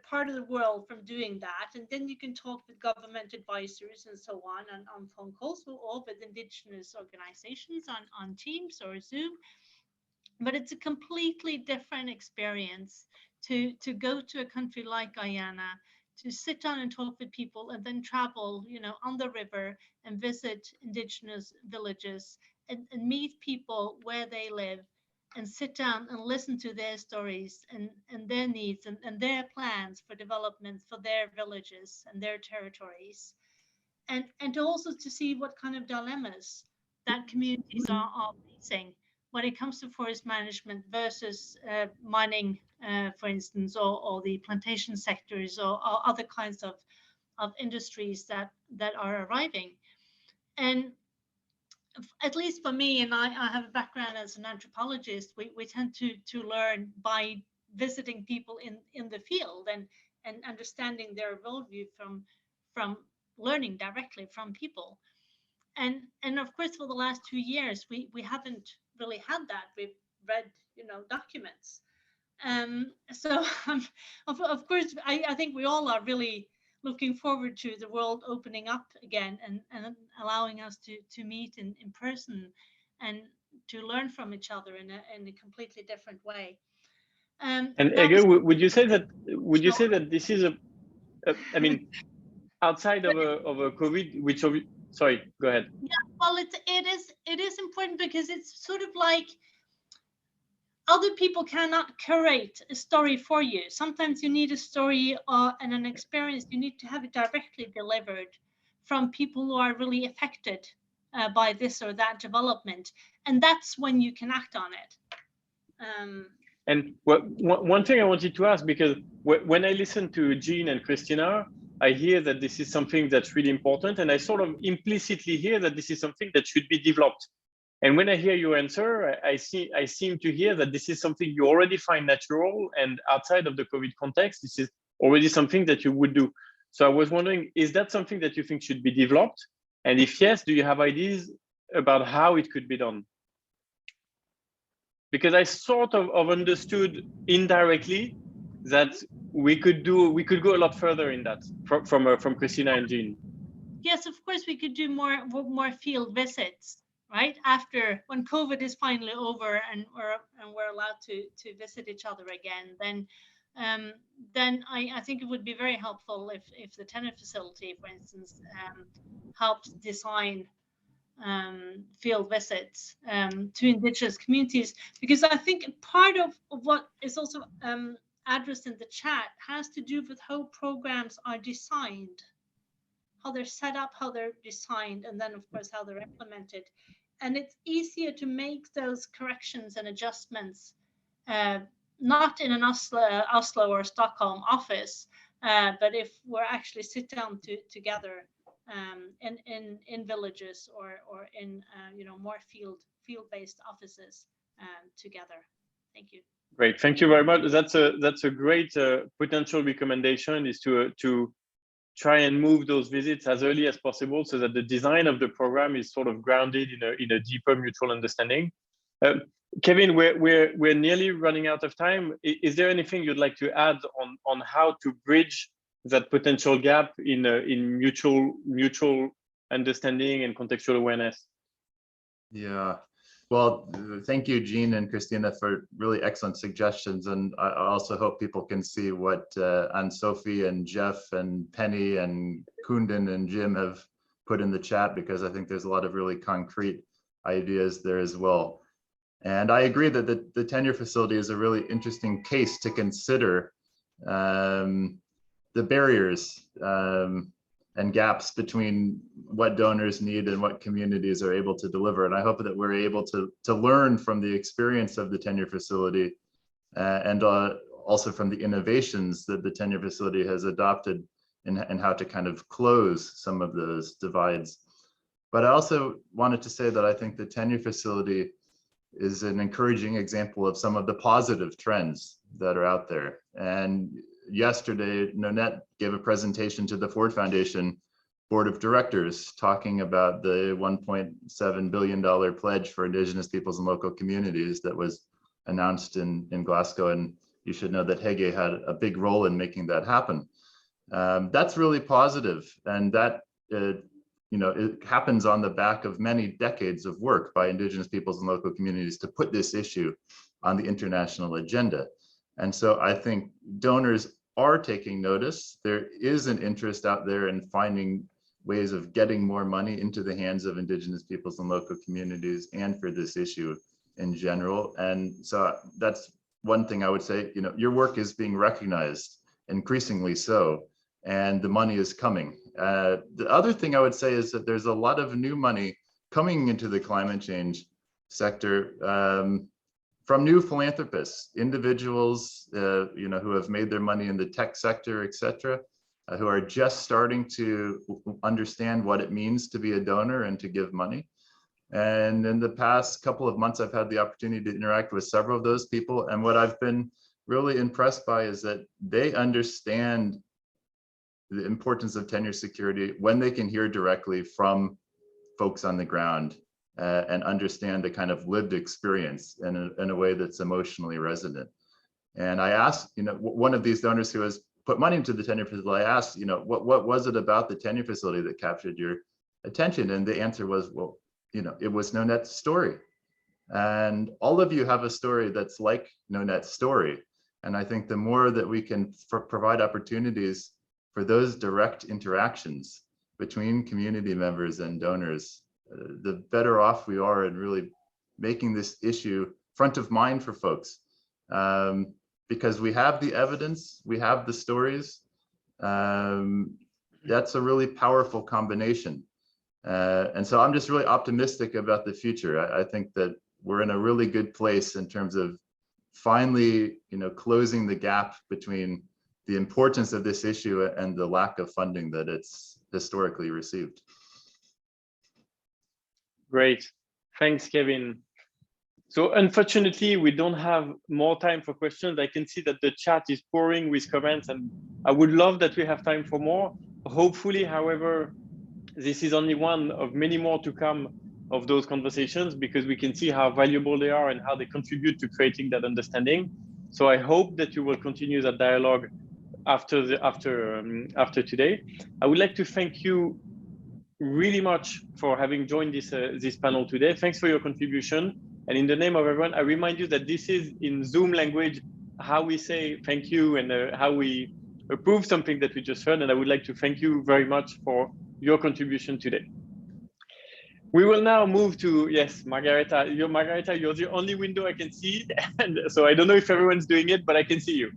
part of the world from doing that, and then you can talk with government advisors and so on phone calls, or with indigenous organizations on Teams or Zoom. But it's a completely different experience to go to a country like Guyana, to sit down and talk with people, and then travel, on the river and visit indigenous villages, and meet people where they live, and sit down and listen to their stories and their needs, and their plans for development for their villages and their territories. And also to see what kind of dilemmas that communities are facing when it comes to forest management versus mining, for instance, or the plantation sectors, or other kinds of industries that are arriving. And at least for me, and I have a background as an anthropologist, we tend to learn by visiting people in the field, and understanding their worldview from learning directly from people. And of course, for the last 2 years, we haven't really had that. We've read, documents. So of course, I think we all are really looking forward to the world opening up again, and allowing us to meet in person, and to learn from each other in a completely different way. And Ege, would you say that this is I mean, outside of a COVID, which sorry, go ahead. Yeah, well, it is important, because it's sort of like other people cannot curate a story for you. Sometimes you need a story and an experience. You need to have it directly delivered from people who are really affected by this or that development, and that's when you can act on it. And one thing I wanted to ask, because when I listen to Jean and Christina, I hear that this is something that's really important, and I sort of implicitly hear that this is something that should be developed. And when I hear your answer, I seem to hear that this is something you already find natural, and outside of the COVID context, this is already something that you would do. So I was wondering, is that something that you think should be developed? And if yes, do you have ideas about how it could be done? Because I sort of understood indirectly that we could go a lot further in that from Christina and Jean. Yes, of course, we could do more field visits, right? After, when COVID is finally over, and we're allowed to visit each other again, then I think it would be very helpful if the Tenner facility, for instance, helps design field visits to indigenous communities, because I think part of what is also addressed in the chat has to do with how programs are designed, how they're set up, how they're designed, and then of course how they're implemented. And it's easier to make those corrections and adjustments not in an Oslo or Stockholm office, but if we're actually sit down together in villages, or in more field-based offices together. Thank you. Great, thank you very much. That's a great potential recommendation, is to try and move those visits as early as possible, so that the design of the program is sort of grounded in a deeper mutual understanding. Kevin, we're nearly running out of time. Is there anything you'd like to add on how to bridge that potential gap in mutual understanding and contextual awareness? Yeah, well, thank you, Jean and Christina, for really excellent suggestions. And I also hope people can see what Anne-Sophie and Jeff and Penny and Kundan and Jim have put in the chat, because I think there's a lot of really concrete ideas there as well. And I agree that the Tenner facility is a really interesting case to consider. The barriers, and gaps between what donors need and what communities are able to deliver. And I hope that we're able to learn from the experience of the tenure facility and also from the innovations that the tenure facility has adopted and how to kind of close some of those divides. But I also wanted to say that I think the tenure facility is an encouraging example of some of the positive trends that are out there. And yesterday, Nonette gave a presentation to the Ford Foundation Board of Directors talking about the $1.7 billion pledge for Indigenous peoples and local communities that was announced in Glasgow. And you should know that Hege had a big role in making that happen. That's really positive, and that it happens on the back of many decades of work by Indigenous peoples and local communities to put this issue on the international agenda. And so I think donors are taking notice. There is an interest out there in finding ways of getting more money into the hands of Indigenous peoples and local communities and for this issue in general. And so that's one thing I would say, your work is being recognized, increasingly so, and the money is coming. The other thing I would say is that there's a lot of new money coming into the climate change sector from new philanthropists, individuals, who have made their money in the tech sector, et cetera, who are just starting to understand what it means to be a donor and to give money. And in the past couple of months, I've had the opportunity to interact with several of those people. And what I've been really impressed by is that they understand the importance of tenure security when they can hear directly from folks on the ground and understand the kind of lived experience in a way that's emotionally resonant. And I asked, one of these donors who has put money into the tenure facility, I asked, what was it about the tenure facility that captured your attention? And the answer was, well, it was Nonette's story. And all of you have a story that's like Nonette's story. And I think the more that we can provide opportunities for those direct interactions between community members and donors, the better off we are in really making this issue front of mind for folks. Because we have the evidence, we have the stories. That's a really powerful combination. And so I'm just really optimistic about the future. I think that we're in a really good place in terms of finally, closing the gap between the importance of this issue and the lack of funding that it's historically received. Great, thanks, Kevin. So unfortunately, we don't have more time for questions. I can see that the chat is pouring with comments, and I would love that we have time for more. Hopefully, however, this is only one of many more to come of those conversations, because we can see how valuable they are and how they contribute to creating that understanding. So I hope that you will continue that dialogue after today. I would like to thank you really much for having joined this panel today. Thanks for your contribution. And in the name of everyone, I remind you that this is in Zoom language, how we say thank you and how we approve something that we just heard. And I would like to thank you very much for your contribution today. We will now move to, yes, Margareta, you're the only window I can see. And so I don't know if everyone's doing it, but I can see you.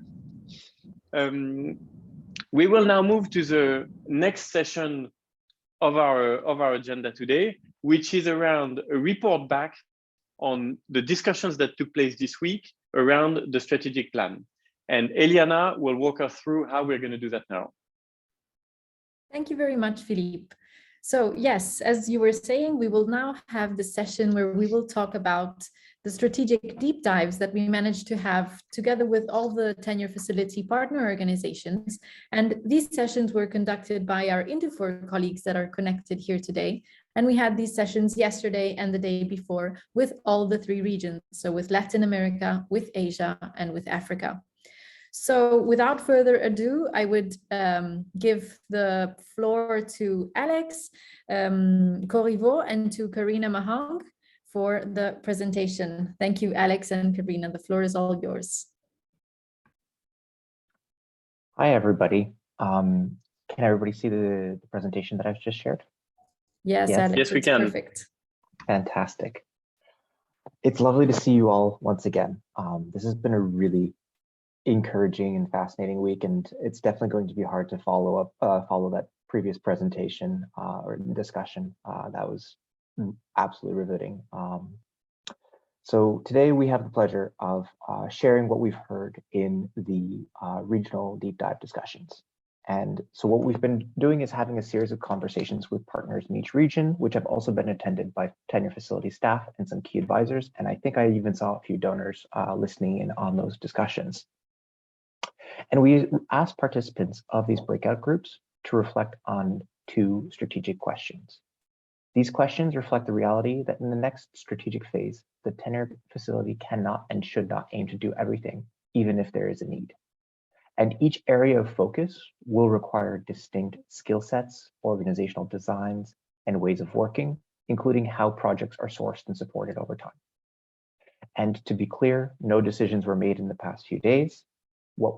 We will now move to the next session of our agenda today, which is around a report back on the discussions that took place this week around the strategic plan. And Eliana will walk us through how we're going to do that now. Thank you very much, Philippe. So yes, as you were saying, we will now have the session where we will talk about the strategic deep dives that we managed to have together with all the tenure facility partner organizations. And these sessions were conducted by our Indufor colleagues that are connected here today. And we had these sessions yesterday and the day before with all the three regions. So with Latin America, with Asia, and with Africa. So without further ado, I would give the floor to Alex Corriveau and to Karina Mahang for the presentation. Thank you, Alex and Karina. The floor is all yours. Hi, everybody. Can everybody see the presentation that I've just shared? Yes, Alex, yes, we can. Perfect. Fantastic. It's lovely to see you all once again. This has been a really encouraging and fascinating week, and it's definitely going to be hard to follow previous presentation or discussion. That was absolutely riveting. So today we have the pleasure of sharing what we've heard in the regional deep dive discussions. And so what we've been doing is having a series of conversations with partners in each region, which have also been attended by tenure facility staff and some key advisors. And I think I even saw a few donors listening in on those discussions. And we asked participants of these breakout groups to reflect on 2 strategic questions. These questions reflect the reality that in the next strategic phase, the tenure facility cannot and should not aim to do everything, even if there is a need. And each area of focus will require distinct skill sets, organizational designs, and ways of working, including how projects are sourced and supported over time. And to be clear, no decisions were made in the past few days. What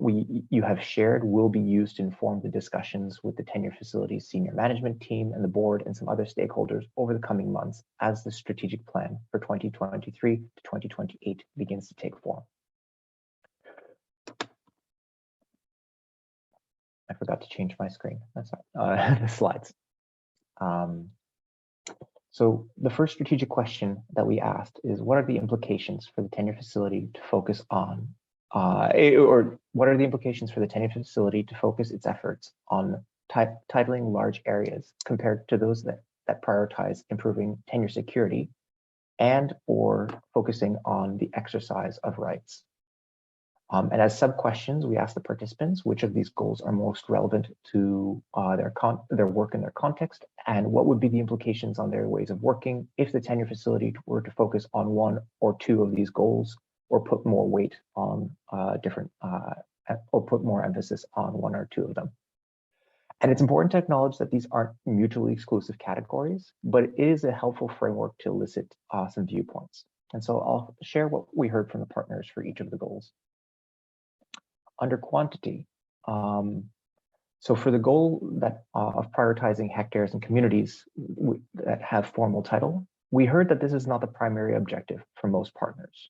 you have shared will be used to inform the discussions with the tenure facility's senior management team and the board and some other stakeholders over the coming months as the strategic plan for 2023 to 2028 begins to take form. I forgot to change my screen. That's the slides. So the first strategic question that we asked is, what are the implications for the tenure facility to focus on, or what are the implications for the tenure facility to focus its efforts on titling large areas compared to those that prioritize improving tenure security and or focusing on the exercise of rights? And as sub-questions, we asked the participants which of these goals are most relevant to their work in their context, and what would be the implications on their ways of working if the tenure facility were to focus on 1 or 2 of these goals, or put more weight on or put more emphasis on 1 or 2 of them. And it's important to acknowledge that these aren't mutually exclusive categories, but it is a helpful framework to elicit some viewpoints. And so I'll share what we heard from the partners for each of the goals. Under quantity, so for the goal that of prioritizing hectares and communities that have formal title, we heard that this is not the primary objective for most partners.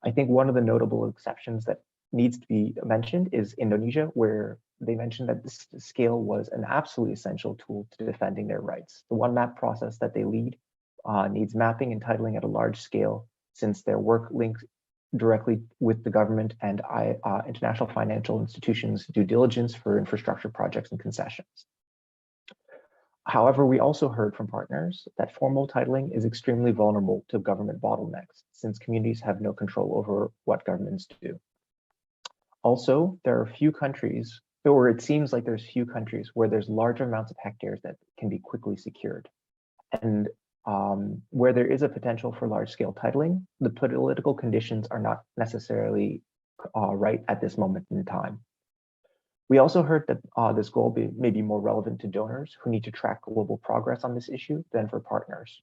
I think one of the notable exceptions that needs to be mentioned is Indonesia, where they mentioned that this scale was an absolutely essential tool to defending their rights. The one map process that they lead needs mapping and titling at a large scale, since their work links directly with the government and international financial institutions' due diligence for infrastructure projects and concessions. However, we also heard from partners that formal titling is extremely vulnerable to government bottlenecks, since communities have no control over what governments do. Also, there are few countries, or it seems like there's few countries where there's large amounts of hectares that can be quickly secured. And where there is a potential for large-scale titling, the political conditions are not necessarily right at this moment in time. We also heard that this goal may be more relevant to donors who need to track global progress on this issue than for partners.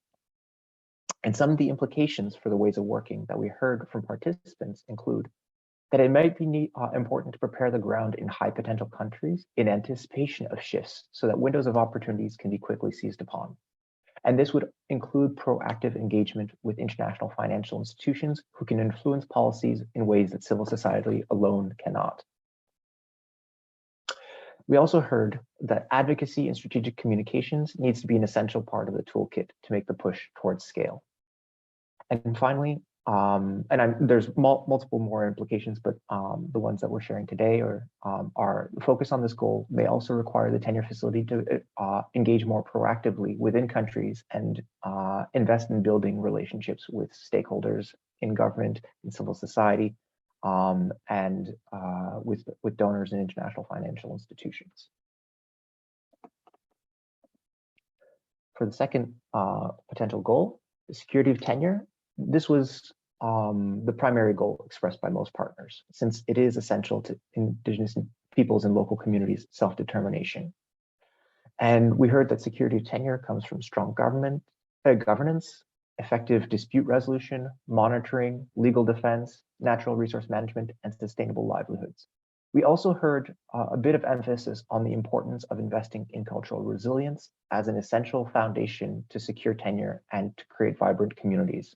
And some of the implications for the ways of working that we heard from participants include that it might be important to prepare the ground in high potential countries in anticipation of shifts so that windows of opportunities can be quickly seized upon. And this would include proactive engagement with international financial institutions who can influence policies in ways that civil society alone cannot. We also heard that advocacy and strategic communications needs to be an essential part of the toolkit to make the push towards scale. And finally, there's multiple more implications, but the ones that we're sharing today are focus on this goal may also require the tenure facility to engage more proactively within countries and invest in building relationships with stakeholders in government, in civil society, and with donors and international financial institutions. For the second potential goal, the security of tenure, this was the primary goal expressed by most partners, since it is essential to Indigenous peoples and local communities' self-determination. And we heard that security of tenure comes from strong governance, effective dispute resolution, monitoring, legal defense, natural resource management, and sustainable livelihoods. We also heard a bit of emphasis on the importance of investing in cultural resilience as an essential foundation to secure tenure and to create vibrant communities.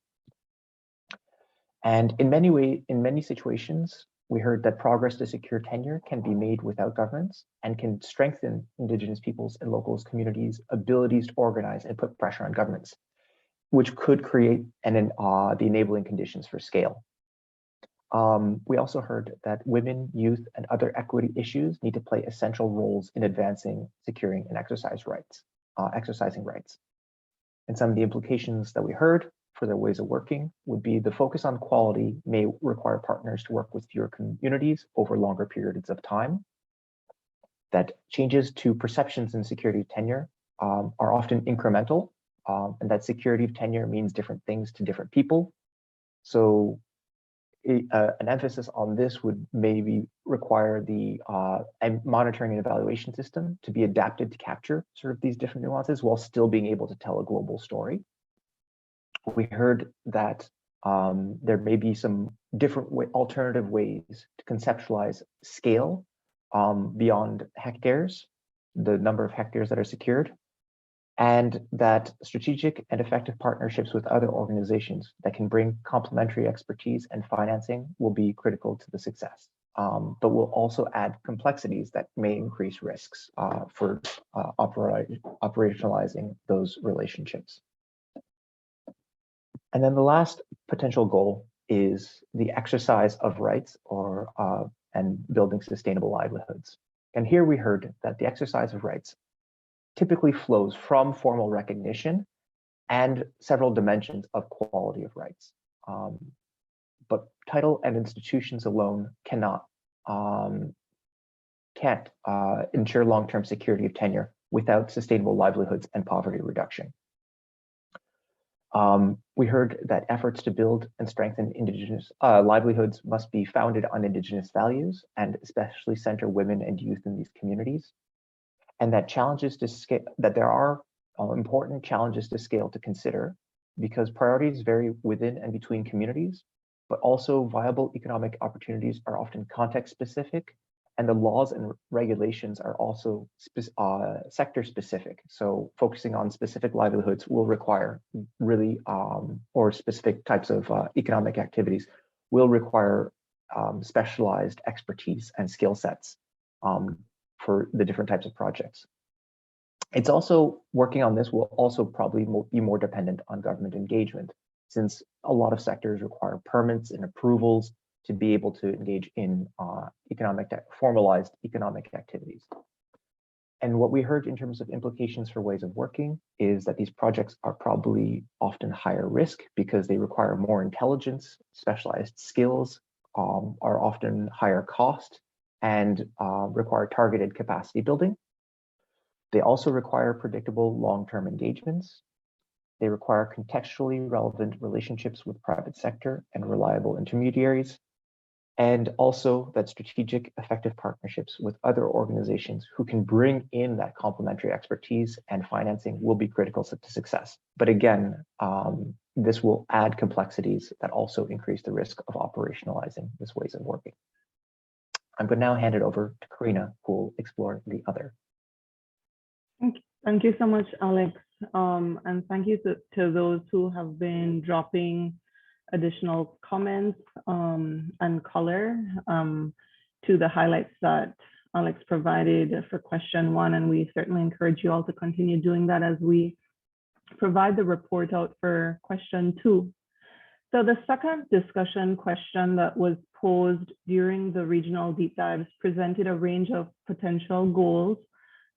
And in many situations, we heard that progress to secure tenure can be made without governments and can strengthen Indigenous peoples and locals communities' abilities to organize and put pressure on governments, which could create the enabling conditions for scale. We also heard that women, youth, and other equity issues need to play essential roles in advancing, securing, and exercising rights. And some of the implications that we heard for their ways of working would be the focus on quality may require partners to work with fewer communities over longer periods of time. That changes to perceptions in security of tenure are often incremental, and that security of tenure means different things to different people. So an emphasis on this would maybe require the monitoring and evaluation system to be adapted to capture sort of these different nuances while still being able to tell a global story. We heard that there may be some different alternative ways to conceptualize scale beyond hectares, the number of hectares that are secured, and that strategic and effective partnerships with other organizations that can bring complementary expertise and financing will be critical to the success, but will also add complexities that may increase risks for operationalizing those relationships. And then the last potential goal is the exercise of rights and building sustainable livelihoods. And here we heard that the exercise of rights typically flows from formal recognition and several dimensions of quality of rights. But title and institutions alone can't ensure long-term security of tenure without sustainable livelihoods and poverty reduction. We heard that efforts to build and strengthen Indigenous livelihoods must be founded on Indigenous values and especially center women and youth in these communities. And that there are important challenges to scale to consider because priorities vary within and between communities, but also viable economic opportunities are often context specific, and the laws and regulations are also sector specific. So focusing on specific livelihoods will require really, or specific types of economic activities will require specialized expertise and skill sets for the different types of projects. It's also working on this will also probably be more dependent on government engagement, since a lot of sectors require permits and approvals to be able to engage in formalized economic activities. And what we heard in terms of implications for ways of working is that these projects are probably often higher risk because they require more intelligence, specialized skills, are often higher cost, and require targeted capacity building. They also require predictable long-term engagements. They require contextually relevant relationships with private sector and reliable intermediaries, and also that strategic effective partnerships with other organizations who can bring in that complementary expertise and financing will be critical to success. But again, this will add complexities that also increase the risk of operationalizing these ways of working. I'm going to now hand it over to Karina, who will explore the other. Thank you so much, Alex. And thank you to those who have been dropping additional comments and color to the highlights that Alex provided for question 1. And we certainly encourage you all to continue doing that as we provide the report out for question 2. So the second discussion question that was posed during the regional deep dives presented a range of potential goals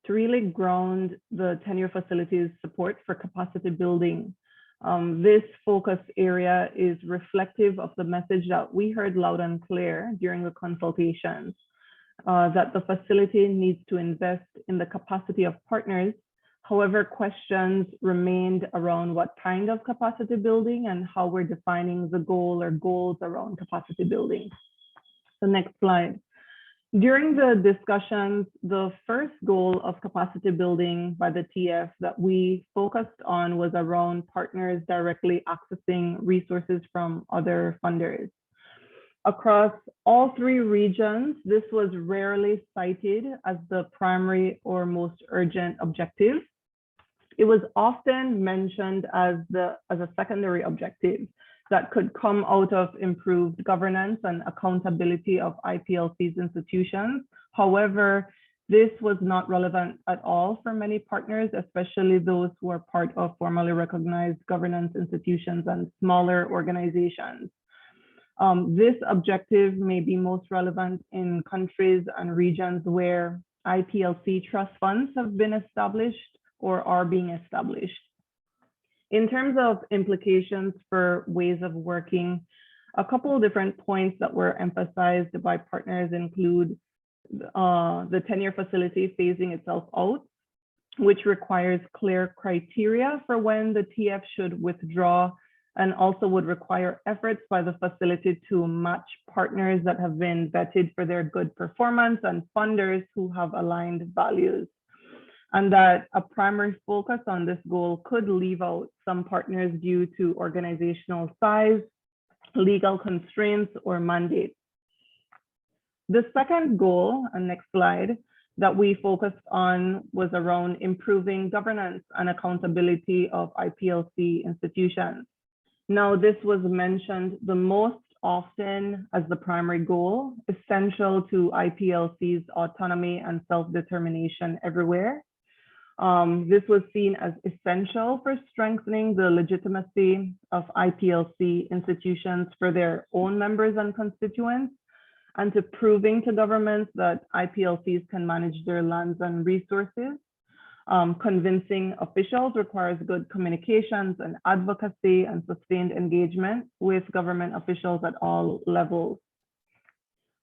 to really ground the tenure facilities support for capacity building. This focus area is reflective of the message that we heard loud and clear during the consultations, that the facility needs to invest in the capacity of partners. However, questions remained around what kind of capacity building and how we're defining the goal or goals around capacity building. The next slide. During the discussions, the first goal of capacity building by the TF that we focused on was around partners directly accessing resources from other funders. Across all 3 regions, this was rarely cited as the primary or most urgent objective. It was often mentioned as a secondary objective that could come out of improved governance and accountability of IPLC's institutions. However, this was not relevant at all for many partners, especially those who are part of formally recognized governance institutions and smaller organizations. This objective may be most relevant in countries and regions where IPLC trust funds have been established or are being established. In terms of implications for ways of working, a couple of different points that were emphasized by partners include the tenure facility phasing itself out, which requires clear criteria for when the TF should withdraw, and also would require efforts by the facility to match partners that have been vetted for their good performance and funders who have aligned values. And that a primary focus on this goal could leave out some partners due to organizational size, legal constraints, or mandates. The second goal, and next slide, that we focused on was around improving governance and accountability of IPLC institutions. Now, this was mentioned the most often as the primary goal, essential to IPLC's autonomy and self-determination everywhere. This was seen as essential for strengthening the legitimacy of IPLC institutions for their own members and constituents, and to proving to governments that IPLCs can manage their lands and resources. Convincing officials requires good communications and advocacy and sustained engagement with government officials at all levels.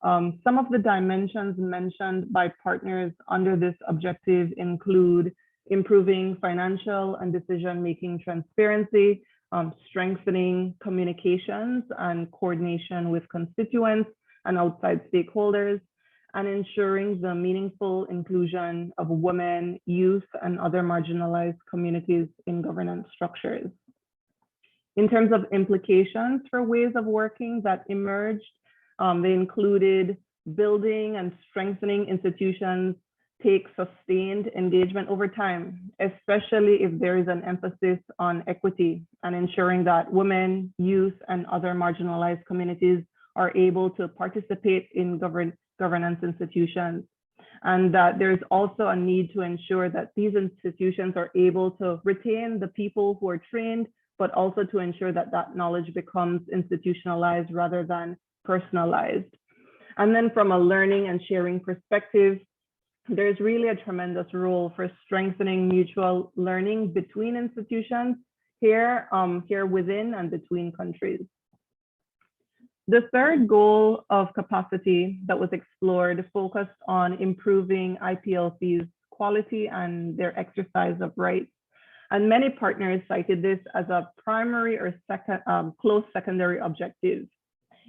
Some of the dimensions mentioned by partners under this objective include improving financial and decision-making transparency, strengthening communications and coordination with constituents and outside stakeholders, and ensuring the meaningful inclusion of women, youth, and other marginalized communities in governance structures. In terms of implications for ways of working that emerged, they included building and strengthening institutions take sustained engagement over time, especially if there is an emphasis on equity and ensuring that women, youth, and other marginalized communities are able to participate in governance institutions. And that there's also a need to ensure that these institutions are able to retain the people who are trained, but also to ensure that that knowledge becomes institutionalized rather than personalized. And then from a learning and sharing perspective, there's really a tremendous role for strengthening mutual learning between institutions here within and between countries. The third goal of capacity that was explored focused on improving IPLC's quality and their exercise of rights. And many partners cited this as a primary or close secondary objective.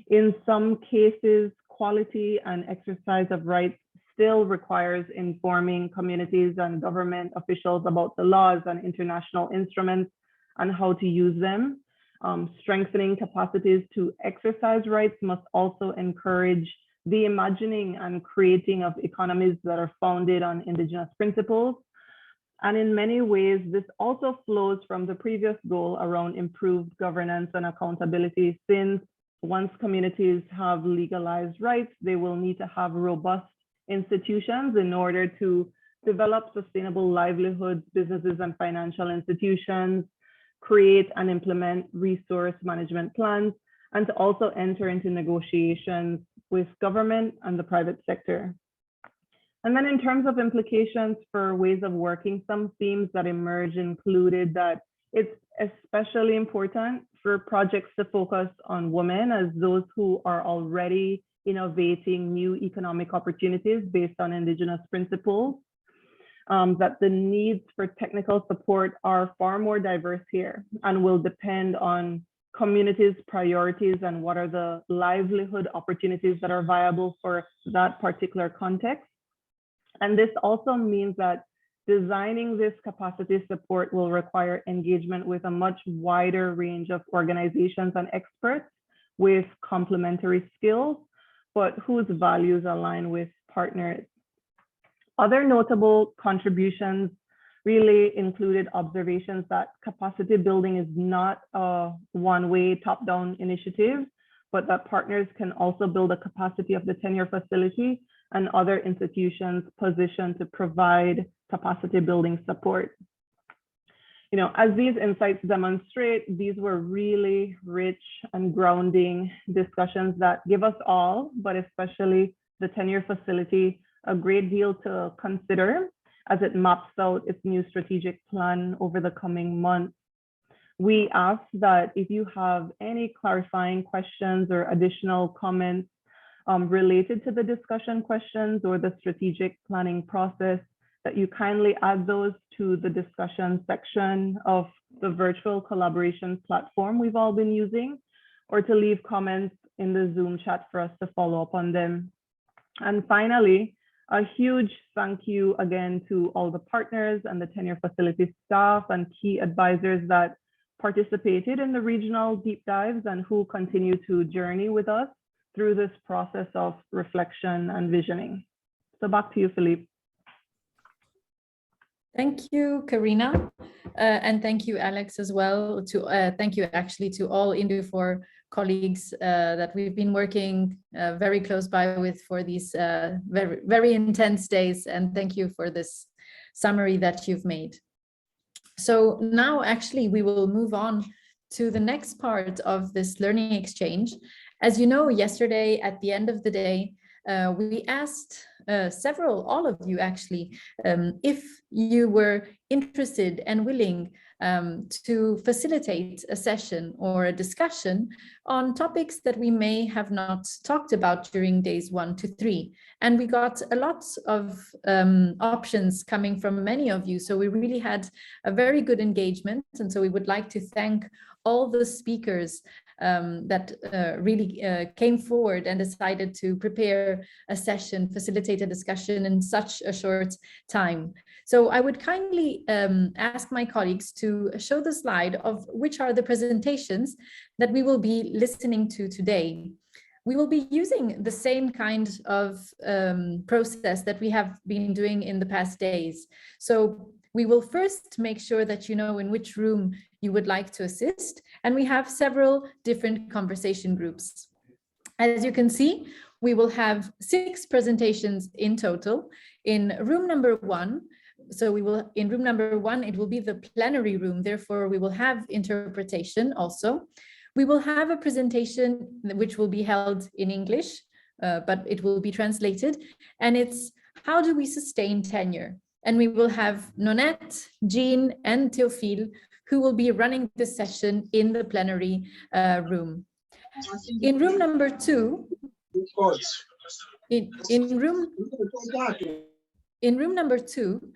In some cases, quality and exercise of rights still requires informing communities and government officials about the laws and international instruments and how to use them. Strengthening capacities to exercise rights must also encourage the imagining and creating of economies that are founded on indigenous principles. And in many ways, this also flows from the previous goal around improved governance and accountability, since once communities have legalized rights, they will need to have robust institutions in order to develop sustainable livelihoods, businesses, and financial institutions, create and implement resource management plans, and to also enter into negotiations with government and the private sector. And then in terms of implications for ways of working, some themes that emerge included that it's especially important for projects to focus on women as those who are already innovating new economic opportunities based on indigenous principles. That the needs for technical support are far more diverse here and will depend on communities' priorities and what are the livelihood opportunities that are viable for that particular context. And this also means that designing this capacity support will require engagement with a much wider range of organizations and experts with complementary skills, but whose values align with partners. Other notable contributions really included observations that capacity building is not a one-way top-down initiative, but that partners can also build a capacity of the tenure facility and other institutions positioned to provide capacity building support. As these insights demonstrate, these were really rich and grounding discussions that give us all, but especially the tenure facility, a great deal to consider as it maps out its new strategic plan over the coming months. We ask that if you have any clarifying questions or additional comments related to the discussion questions or the strategic planning process, that you kindly add those to the discussion section of the virtual collaboration platform we've all been using, or to leave comments in the Zoom chat for us to follow up on them. And finally, a huge thank you again to all the partners and the tenure facility staff and key advisors that participated in the regional deep dives and who continue to journey with us through this process of reflection and visioning. So back to you, Philippe. Thank you, Karina, and thank you, Alex, as well. Thank you actually to all Indufor colleagues that we've been working very close by with for these very, very intense days. And thank you for this summary that you've made. So now actually we will move on to the next part of this learning exchange. As you know, yesterday at the end of the day, we asked all of you actually, if you were interested and willing to facilitate a session or a discussion on topics that we may have not talked about during days 1 to 3. And we got a lot of options coming from many of you. So we really had a very good engagement. And so we would like to thank all the speakers that really came forward and decided to prepare a session, facilitate a discussion in such a short time. So I would kindly ask my colleagues to show the slide of which are the presentations that we will be listening to today. We will be using the same kind of process that we have been doing in the past days. So we will first make sure that you know in which room you would like to assist, and we have several different conversation groups. As you can see, we will have 6 presentations in total in room number 1. So in room number 1, it will be the plenary room. Therefore, we will have interpretation also. We will have a presentation which will be held in English, but it will be translated. And it's how do we sustain tenure? And we will have Nonette, Jean, and Théophile, who will be running this session in the plenary room. In room number 2, in room number 2,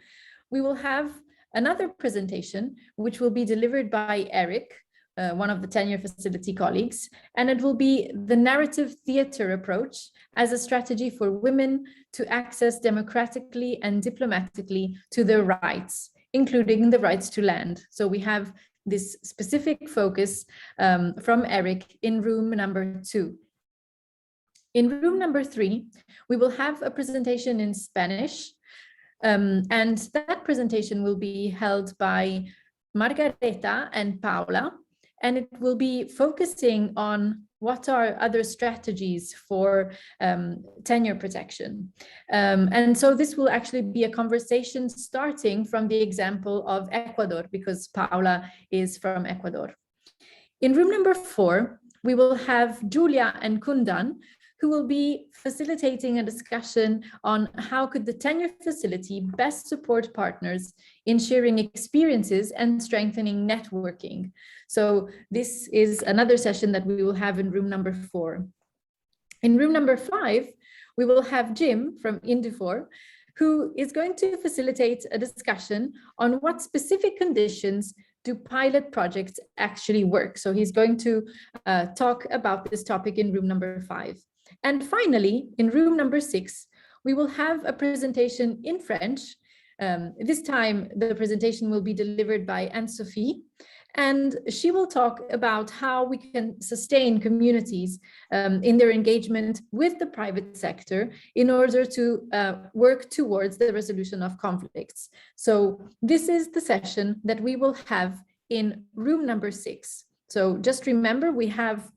we will have another presentation, which will be delivered by Eric, one of the tenure facility colleagues, and it will be the narrative theater approach as a strategy for women to access democratically and diplomatically to their rights, including the rights to land. So we have this specific focus from Eric in room number 2. In room number 3, we will have a presentation in Spanish, and that presentation will be held by Margareta and Paula, and it will be focusing on what are other strategies for tenure protection. And so this will actually be a conversation starting from the example of Ecuador, because Paula is from Ecuador. In room number 4, we will have Julia and Kundan, who will be facilitating a discussion on how could the tenure facility best support partners in sharing experiences and strengthening networking. So this is another session that we will have in room number 4. In room number 5, we will have Jim from Indufor, who is going to facilitate a discussion on what specific conditions do pilot projects actually work. So he's going to talk about this topic in room number 5. And finally, in room number 6, we will have a presentation in French. This time, the presentation will be delivered by Anne-Sophie, And she will talk about how we can sustain communities in their engagement with the private sector in order to work towards the resolution of conflicts. So this is the session that we will have in room number 6. So just remember, we have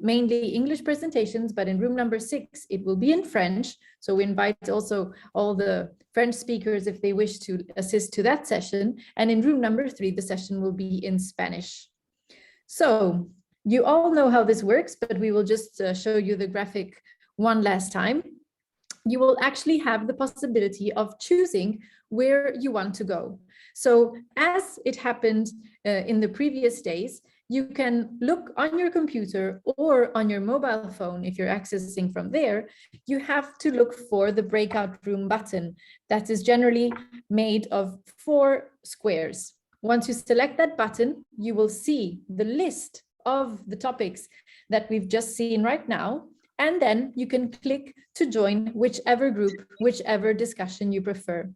mainly English presentations, but in room number 6, it will be in French. So we invite also all the French speakers if they wish to assist to that session. And in room number 3, the session will be in Spanish. So you all know how this works, but we will just show you the graphic one last time. You will actually have the possibility of choosing where you want to go. So as it happened in the previous days, you can look on your computer or on your mobile phone. If you're accessing from there, you have to look for the breakout room button that is generally made of 4 squares. Once you select that button, you will see the list of the topics that we've just seen right now. And then you can click to join whichever group, whichever discussion you prefer.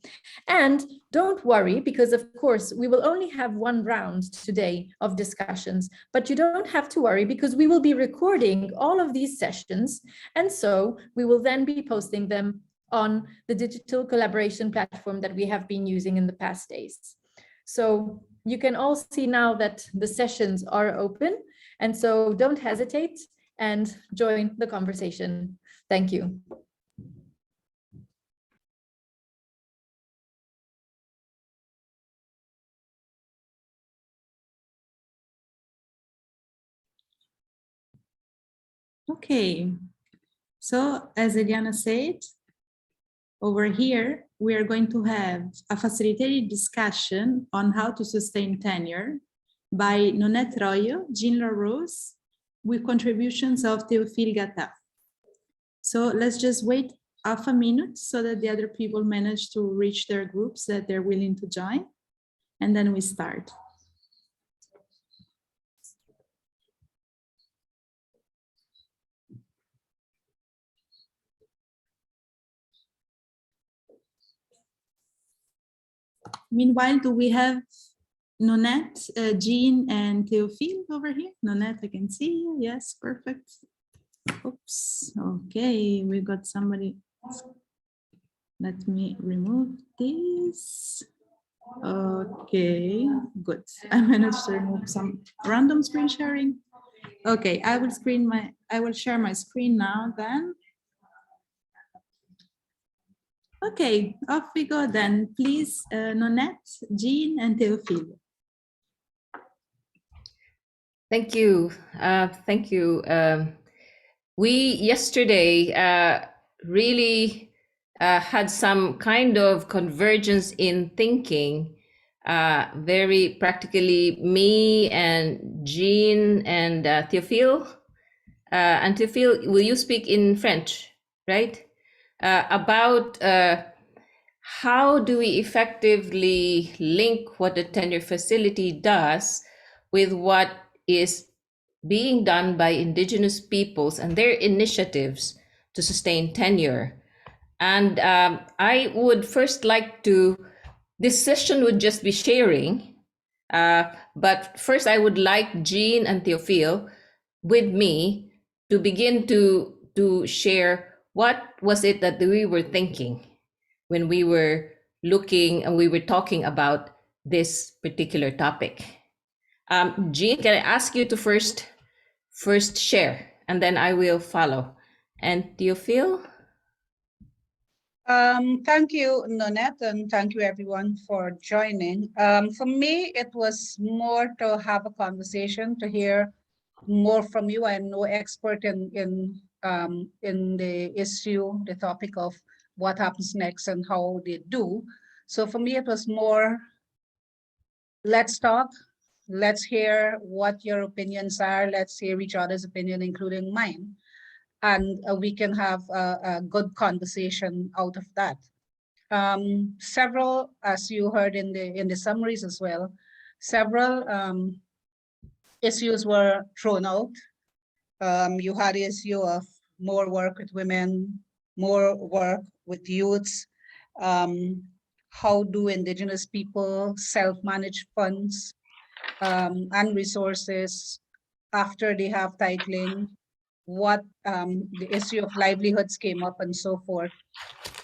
And don't worry, because of course, we will only have 1 round today of discussions, but you don't have to worry because we will be recording all of these sessions. And so we will then be posting them on the digital collaboration platform that we have been using in the past days. So you can all see now that the sessions are open. And so don't hesitate and join the conversation. Thank you. Okay, so as Eliana said, over here, we are going to have a facilitated discussion on how to sustain tenure by Nonette Royo, Jean LaRose, with contributions of Théophile Gattaf. So let's just wait half a minute so that the other people manage to reach their groups that they're willing to join, and then we start. Meanwhile, do we have Nonette, Jean, and Théophile over here? Nonette, I can see you. Yes, perfect. Oops. Okay, we got somebody. Let me remove this. Okay, good. I managed to remove some random screen sharing. Okay, I will share my screen now then. Okay, off we go then. Please, Nonette, Jean, and Théophile. Thank you. Thank you. We yesterday really had some kind of convergence in thinking, very practically me and Jean and Théophile. And Théophile, will you speak in French, right? About how do we effectively link what the tenure facility does with what is being done by Indigenous peoples and their initiatives to sustain tenure. And I would first like to, this session would just be sharing, but first I would like Jean and Théophile with me to begin to share what was it that we were thinking when we were looking and we were talking about this particular topic. Jean, can I ask you to first share, and then I will follow. And Théophile? Thank you, Nonette, and thank you everyone for joining. For me, it was more to have a conversation, to hear more from you. I'm no expert in the issue, the topic of what happens next and how they do. So for me, it was more, let's talk, let's hear what your opinions are, let's hear each other's opinion, including mine. And we can have a good conversation out of that. Several, as you heard in the summaries as well, several issues were thrown out. You had the issue of more work with women, more work with youths. How do Indigenous people self-manage funds? and resources after they have titling, what the issue of livelihoods came up and so forth.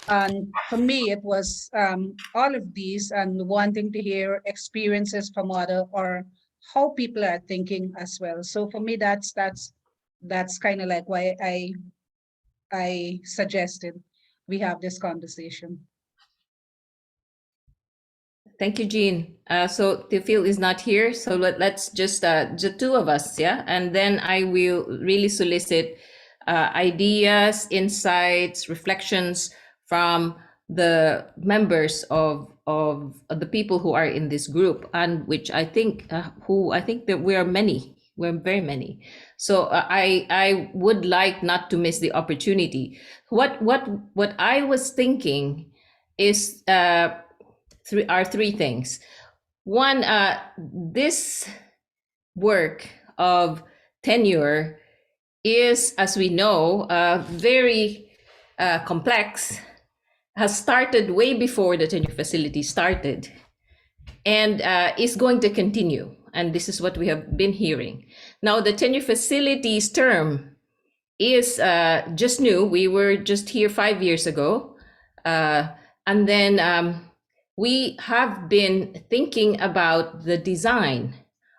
And for me, it was all of these and wanting to hear experiences from other or how people are thinking as well. So for me, that's kind of like why I suggested we have this conversation. Thank you, Jean. So Teofil is not here, so let's just the two of us, yeah? And then I will really solicit ideas, insights, reflections from the members of the people who are in this group, and which I think that we are many. We're very many. So I would like not to miss the opportunity. What I was thinking is three things. One, this work of tenure is, as we know, very complex, has started way before the tenure facility started, and is going to continue. And this is what we have been hearing. Now, the tenure facility's term is just new. We were just here 5 years ago. And then we have been thinking about the design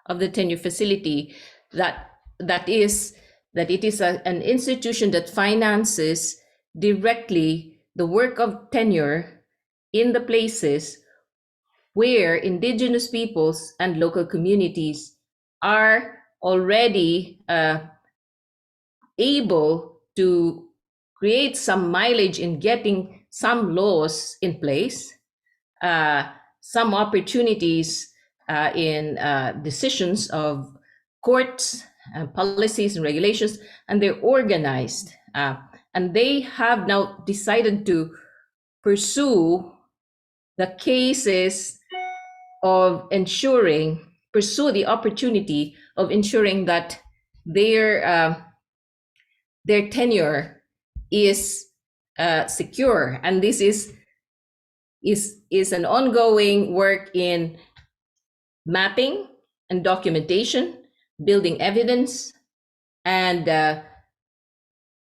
of the tenure facility, that it is an institution that finances directly the work of tenure in the places where indigenous peoples and local communities are already able to create some mileage in getting some laws in place, some opportunities in decisions of courts and policies and regulations, and they're organized. And they have now decided to pursue the cases of pursue the opportunity of ensuring that their tenure is secure. And this is an ongoing work in mapping and documentation, building evidence, and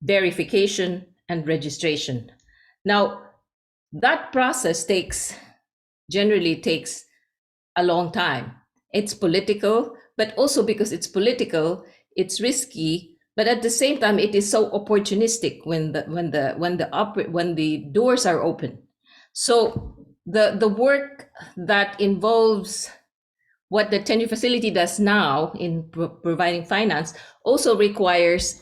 verification and registration. Now, that process generally takes a long time. It's political, but also because it's political, it's risky, but at the same time, it is so opportunistic when the doors are open. So the work that involves what the tenure facility does now in providing finance also requires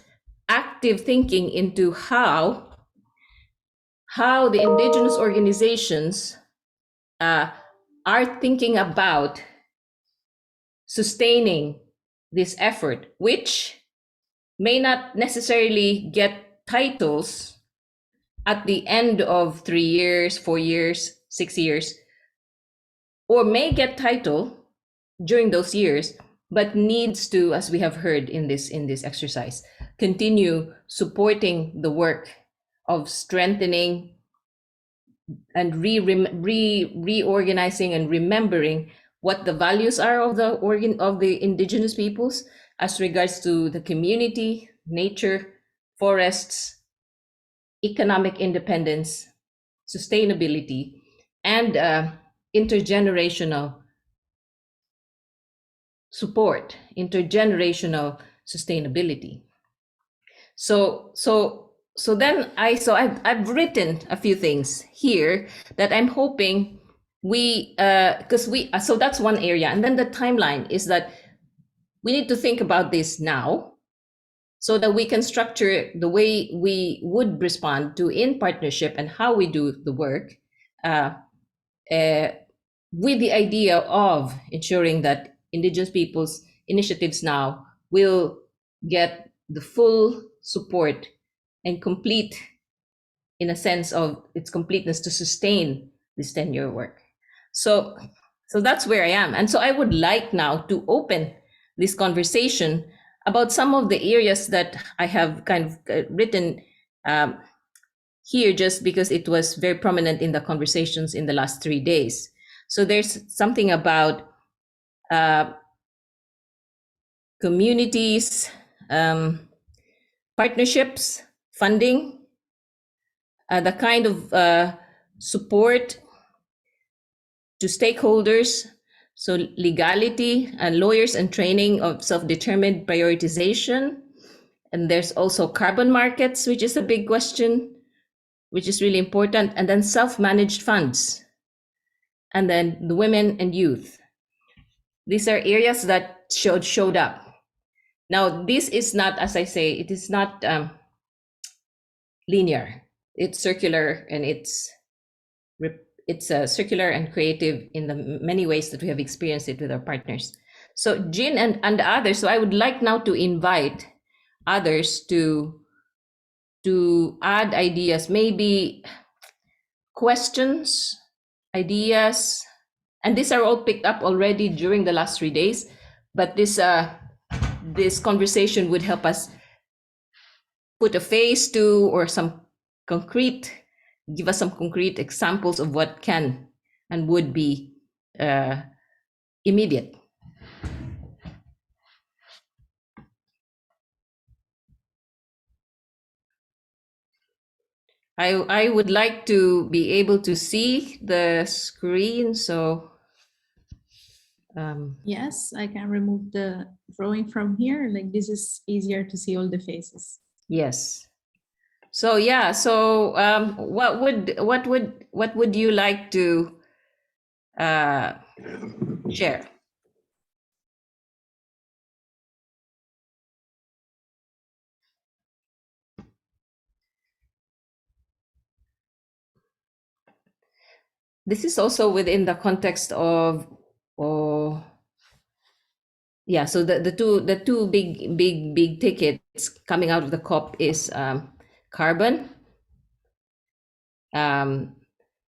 active thinking into how the indigenous organizations are thinking about sustaining this effort, which may not necessarily get titles at the end of 3 years, 4 years, 6 years, or may get title during those years, but needs to, as we have heard in this exercise, continue supporting the work of strengthening and reorganizing and remembering what the values are of the indigenous peoples as regards to the community, nature, forests, economic independence, sustainability, and intergenerational support, intergenerational sustainability. So I've written a few things here that I'm hoping so that's one area. And then the timeline is that we need to think about this now so that we can structure the way we would respond to in partnership and how we do the work with the idea of ensuring that indigenous peoples initiatives now will get the full support and complete, in a sense of its completeness, to sustain this tenure work. So that's where I am. And so I would like now to open this conversation about some of the areas that I have kind of written here just because it was very prominent in the conversations in the last 3 days. So there's something about communities, partnerships, funding, the kind of support to stakeholders, so legality and lawyers and training of self-determined prioritization. And there's also carbon markets, which is a big question, which is really important. And then self-managed funds. And then the women and youth. These are areas that showed up. Now, this is not, as I say, it is not linear. It's circular, and it's circular and creative in the many ways that we have experienced it with our partners. So Jean and others, so I would like now to invite others to add ideas, maybe questions, ideas, and these are all picked up already during the last 3 days, but this conversation would help us put a face to, or give us some concrete examples of what can and would be immediate. I would like to be able to see the screen, so. Yes, I can remove the drawing from here. Like, this is easier to see all the faces. Yes. So yeah. So what would you like to share? This is also within the context of, yeah. So the two big tickets coming out of the COP is carbon.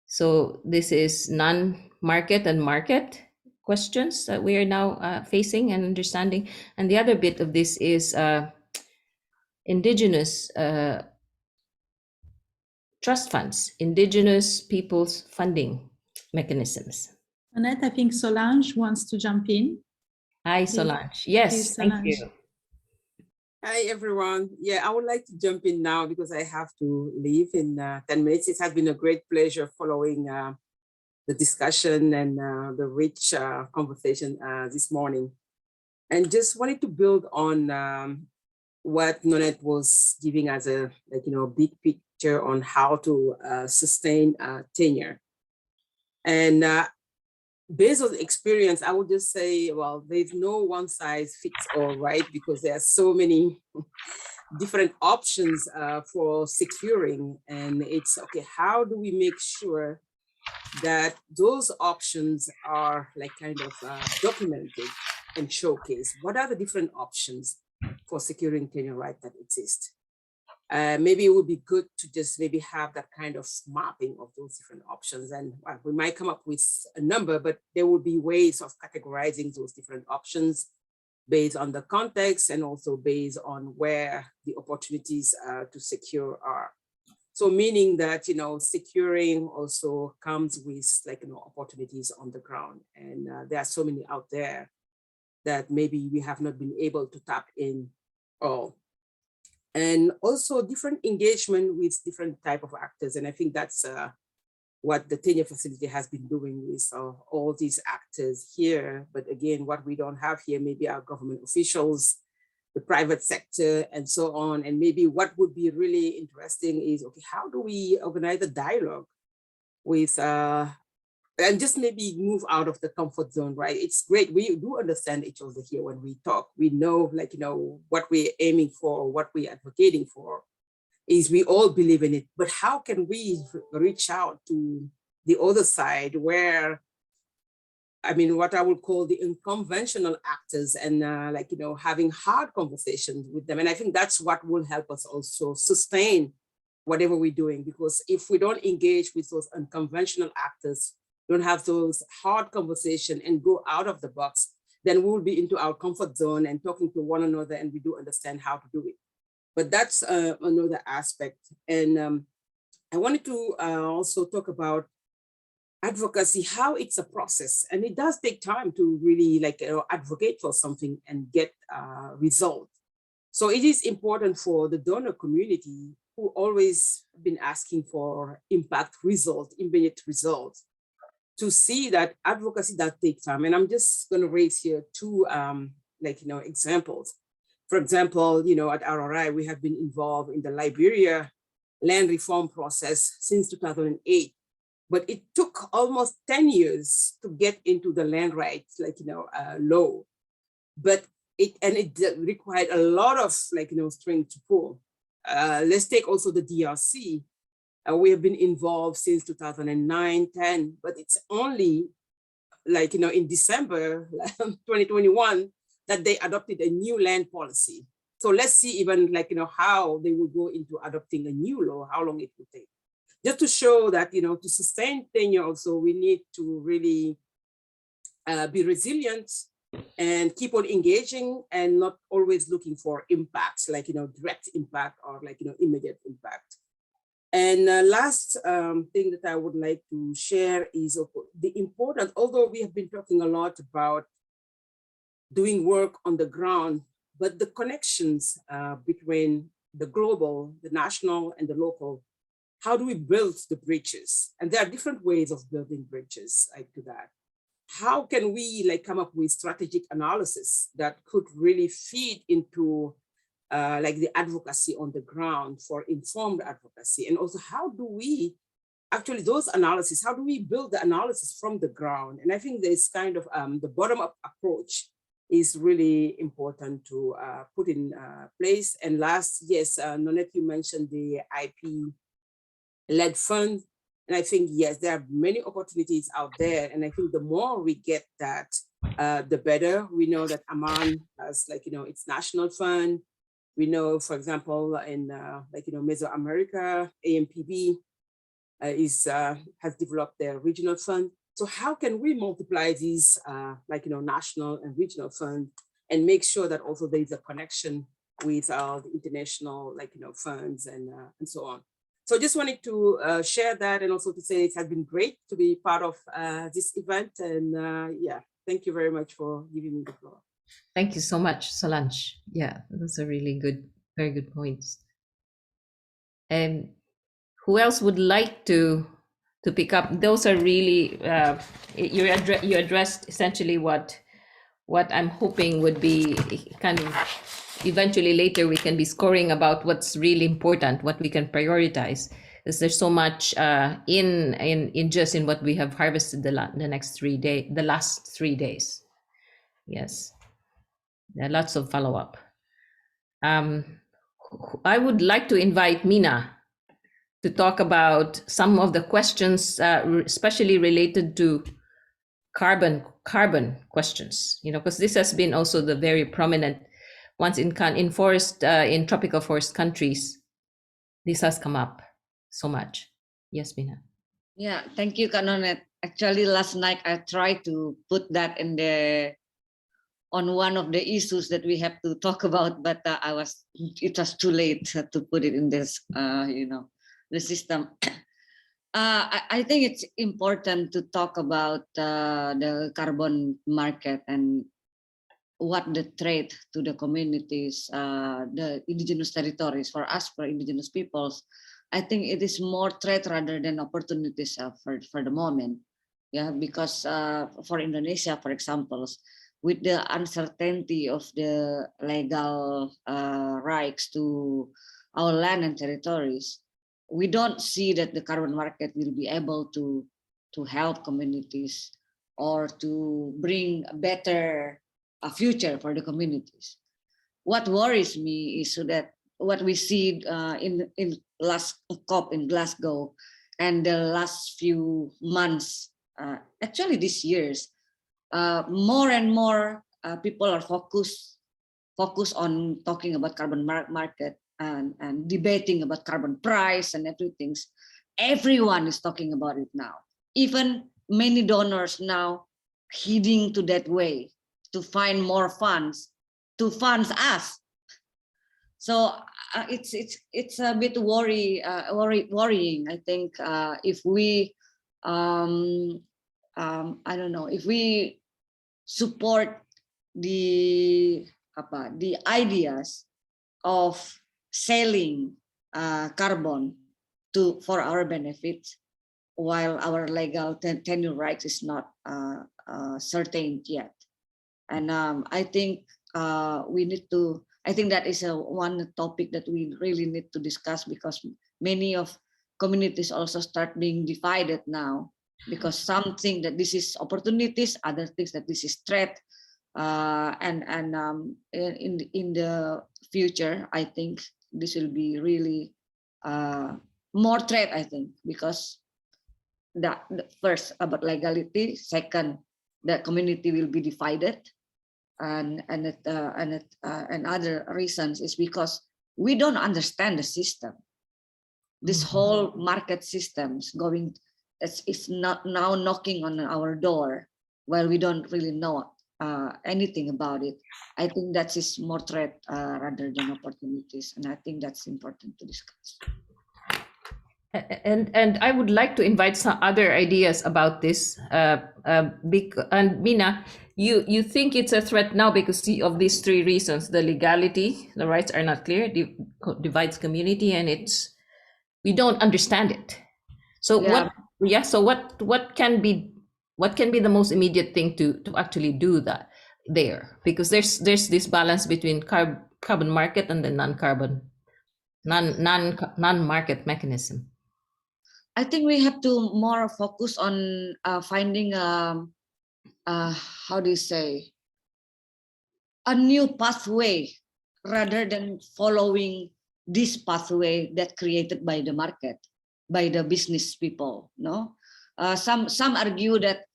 So this is non-market and market questions that we are now facing and understanding, and the other bit of this is indigenous trust funds, indigenous people's funding mechanisms. Annette, I think Solange wants to jump in. Hi, Solange. Yes, thank you. Hi, everyone. Yeah, I would like to jump in now because I have to leave in 10 minutes. It has been a great pleasure following the discussion and the rich conversation this morning. And just wanted to build on what Nonette was giving as a big picture on how to sustain tenure. And based on experience, I would just say, well, there's no one size fits all, right? Because there are so many different options for securing. And it's, okay, how do we make sure that those options are documented and showcased? What are the different options for securing tenure right that exist? Maybe it would be good to just maybe have that kind of mapping of those different options. And we might come up with a number, but there will be ways of categorizing those different options based on the context and also based on where the opportunities to secure are. So meaning that, securing also comes with opportunities on the ground. And there are so many out there that maybe we have not been able to tap in all. And also different engagement with different type of actors. And I think that's what the tenure facility has been doing with all these actors here. But again, what we don't have here, maybe our government officials, the private sector, and so on. And maybe what would be really interesting is, okay, how do we organize a dialogue with, and just maybe move out of the comfort zone, right? It's great. We do understand each other here when we talk. We know, what we're aiming for, what we're advocating for is we all believe in it. But how can we reach out to the other side where, what I would call the unconventional actors and having hard conversations with them. And I think that's what will help us also sustain whatever we're doing. Because if we don't engage with those unconventional actors, don't have those hard conversations and go out of the box, then we will be into our comfort zone and talking to one another, and we do understand how to do it. But that's another aspect. And I wanted to also talk about advocacy, how it's a process, and it does take time to really advocate for something and get results. So it is important for the donor community who always been asking for impact results, immediate results, to see that advocacy does take time. And I'm just going to raise here two examples. For example, at RRI, we have been involved in the Liberia land reform process since 2008, but it took almost 10 years to get into the land rights, law. But it required a lot of strength to pull. Let's take also the DRC. We have been involved since 2009-10, but it's only in December 2021 that they adopted a new land policy. So let's see even how they will go into adopting a new law, how long it will take. Just to show that, to sustain tenure also, we need to really be resilient and keep on engaging and not always looking for impacts, direct impact or immediate impact. And last thing that I would like to share is the importance, although we have been talking a lot about doing work on the ground, but the connections between the global, the national, and the local, how do we build the bridges? And there are different ways of building bridges to that. How can we come up with strategic analysis that could really feed into the advocacy on the ground for informed advocacy? And also, how do we actually those analysis, how do we build the analysis from the ground? And I think this kind of the bottom-up approach is really important to put in place. And last, yes, Nonette, you mentioned the IP-led fund. And I think, yes, there are many opportunities out there. And I think the more we get that, the better. We know that Amman has its national fund. We know, for example, in Mesoamerica, AMPB has developed their regional fund. So how can we multiply these national and regional funds and make sure that also there is a connection with the international funds and so on. So just wanted to share that, and also to say it has been great to be part of this event. And yeah, thank you very much for giving me the floor. Thank you so much, Solange. Yeah, those are really good, very good points. And who else would like to pick up? Those are really, you addressed essentially what I'm hoping would be kind of eventually later we can be scoring about what's really important, what we can prioritize. Because there's so much in just in what we have harvested the last 3 days. Yes, there are lots of follow-up. I would like to invite Mina to talk about some of the questions, especially related to carbon questions. Because this has been also the very prominent ones in tropical forest countries. This has come up so much. Yes, Mina. Yeah, thank you, Nonette. Actually, last night I tried to put that on one of the issues that we have to talk about, but it was too late to put it in this, the system. I think it's important to talk about the carbon market and what the threat to the communities, the indigenous territories for us, for indigenous peoples. I think it is more threat rather than opportunities for the moment. Yeah, because for Indonesia, for example, with the uncertainty of the legal rights to our land and territories, we don't see that the carbon market will be able to help communities or to bring a better future for the communities. What worries me is that what we see in last COP in Glasgow and the last few months, actually this years, more and more people are focused on talking about carbon market and debating about carbon price and everything. Everyone is talking about it now. Even many donors now heading to that way to find more funds to fund us. So it's a bit worrying. I think if we I don't know, if we support the ideas of selling carbon for our benefits, while our legal tenure rights is not certain yet. And I think we need to, I think that is one topic that we really need to discuss, because many of communities also start being divided now, because some think that this is opportunities, other things that this is threat. In the future, I think this will be really more threat, I think, because the first about legality, second, the community will be divided, and other reasons is because we don't understand the system. This whole market systems going, it's not now knocking on our door, while we don't really know anything about it. I think that is more threat rather than opportunities, and I think that's important to discuss. And I would like to invite some other ideas about this. And Mina, you think it's a threat now because of these three reasons: the legality, the rights are not clear, divides community, and we don't understand it. So what can be the most immediate thing to actually do that there? Because there's this balance between carbon market and the non-market mechanism. I think we have to more focus on finding how do you say, a new pathway rather than following this pathway that created by the market, by the business people. No, some argue that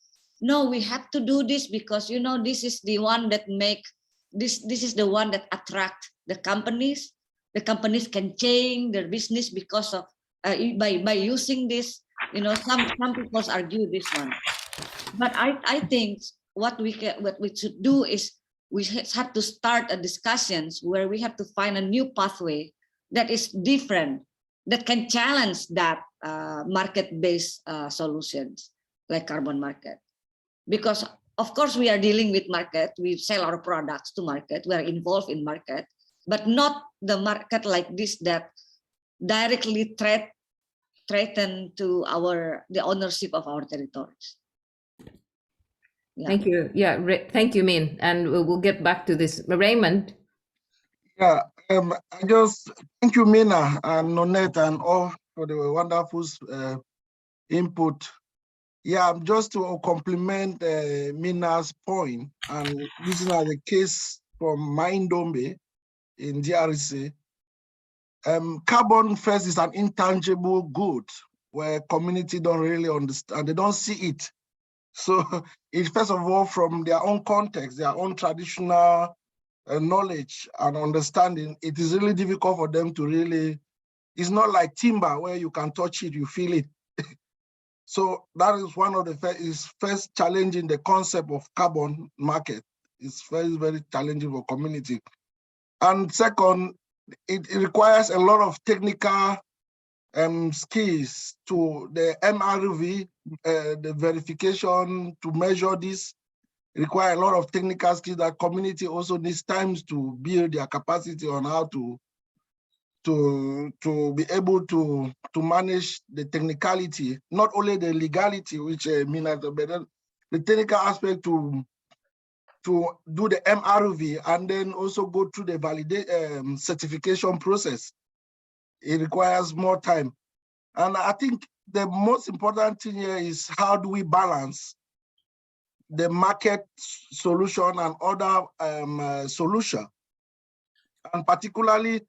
no, we have to do this because this is the one that make this is the one that attract the companies. The companies can change their business because of by using this. Some people argue this one, but I think what we should do is we have to start a discussions where we have to find a new pathway that is different, that can challenge that market-based solutions like carbon market. Because of course we are dealing with market, we sell our products to market, we are involved in market, but not the market like this that directly threaten to the ownership of our territories. Yeah. Thank you. Yeah, thank you, Min. And we'll get back to this. Raymond. Yeah, I just thank you, Mina and Nonette, and all for the wonderful input. Yeah, just to complement Mina's point, and using as a case from Maindombe in DRC, carbon first is an intangible good where community don't really understand, they don't see it. So it's first of all from their own context, their own traditional knowledge and understanding, it is really difficult for them to really, it's not like timber where you can touch it, you feel it. So that is one of the first challenging the concept of carbon market. It's very, very challenging for community. And second, it requires a lot of technical skills to the MRV, the verification to measure this. Require a lot of technical skills that community also needs times to build their capacity on how to be able to manage the technicality, not only the legality, which Mina, but the technical aspect to do the MRV and then also go through the certification process. It requires more time. And I think the most important thing here is how do we balance the market solution and other solution, and particularly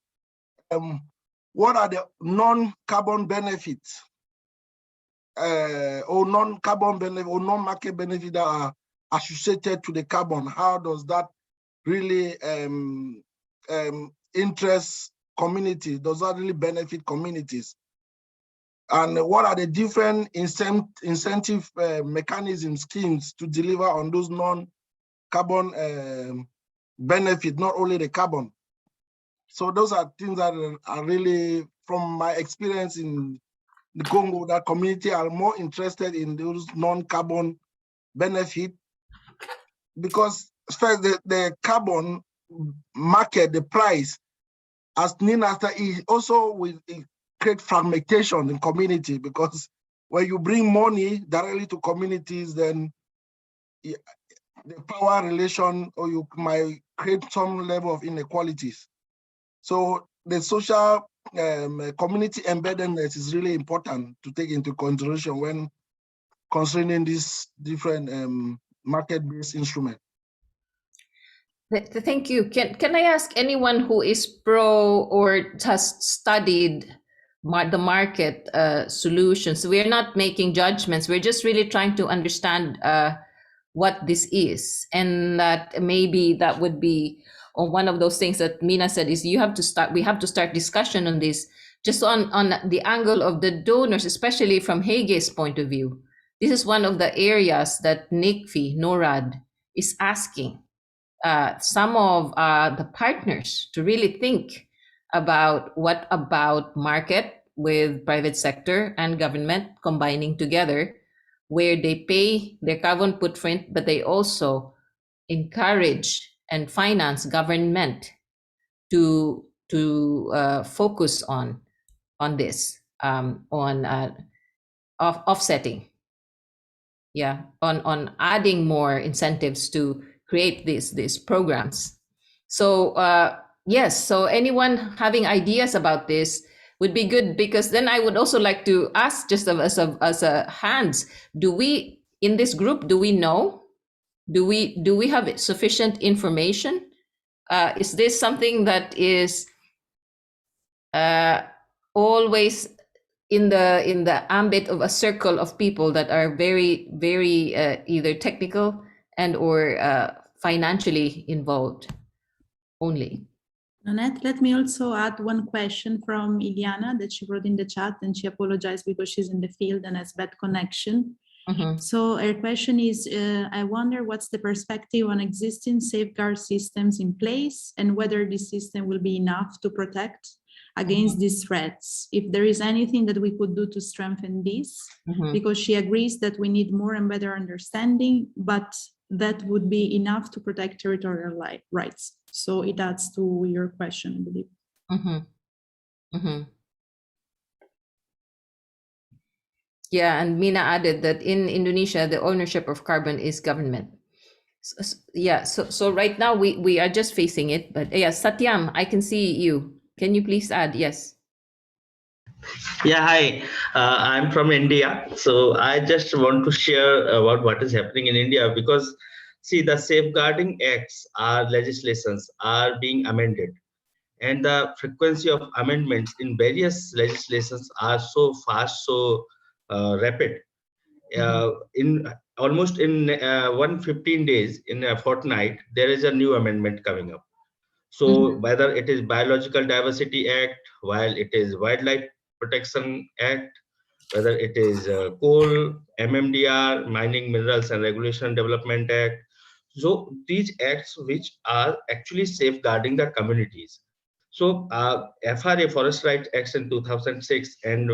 what are the non-carbon benefits or non-carbon benefit or non-market benefits that are associated to the carbon? How does that really interest community? Does that really benefit communities? And what are the different incentive mechanism schemes to deliver on those non-carbon benefit, not only the carbon? So those are things that are really, from my experience in the Congo, that community are more interested in those non-carbon benefit, because first the carbon market, the price, as Nina said, it also will create fragmentation in community, because when you bring money directly to communities, then the power relation, or you might create some level of inequalities. So the social community embeddedness is really important to take into consideration when considering these different market-based instruments. Thank you. Can I ask anyone who is pro or has studied the market solutions? We are not making judgments. We're just really trying to understand what this is, and that maybe that would be one of those things that Mina said is we have to start discussion on this, just on the angle of the donors, especially from Hage's point of view. This is one of the areas that NORAD is asking some of the partners to really think about what about market with private sector and government combining together, where they pay their carbon footprint, but they also encourage and finance government to focus on this, offsetting, on adding more incentives to create these programs. So yes, so anyone having ideas about this would be good, because then I would also like to ask, just as a hands, do we in this group, do we know? Do we have sufficient information? Is this something that is always in the ambit of a circle of people that are very, very either technical and or financially involved only? Nanette, let me also add one question from Iliana that she wrote in the chat, and she apologized because she's in the field and has bad connection. So her question is, I wonder what's the perspective on existing safeguard systems in place, and whether this system will be enough to protect against these threats. If there is anything that we could do to strengthen this, because she agrees that we need more and better understanding, but that would be enough to protect territorial rights. So it adds to your question, I believe. Yeah, and Mina added that in Indonesia, the ownership of carbon is government. So right now we are just facing it, but yeah, Satyam, I can see you. Can you please add? Yes. Yeah, hi, I'm from India. So I just want to share about what is happening in India, because see, the safeguarding acts legislations are being amended, and the frequency of amendments in various legislations are so fast, so rapid. In almost in 115 days, in a fortnight, there is a new amendment coming up. So whether it is Biological Diversity Act, while it is Wildlife Protection Act, whether it is Coal, MMDR, Mining, Minerals and Regulation Development Act. So these acts which are actually safeguarding the communities. So FRA, Forest Rights Act in 2006, and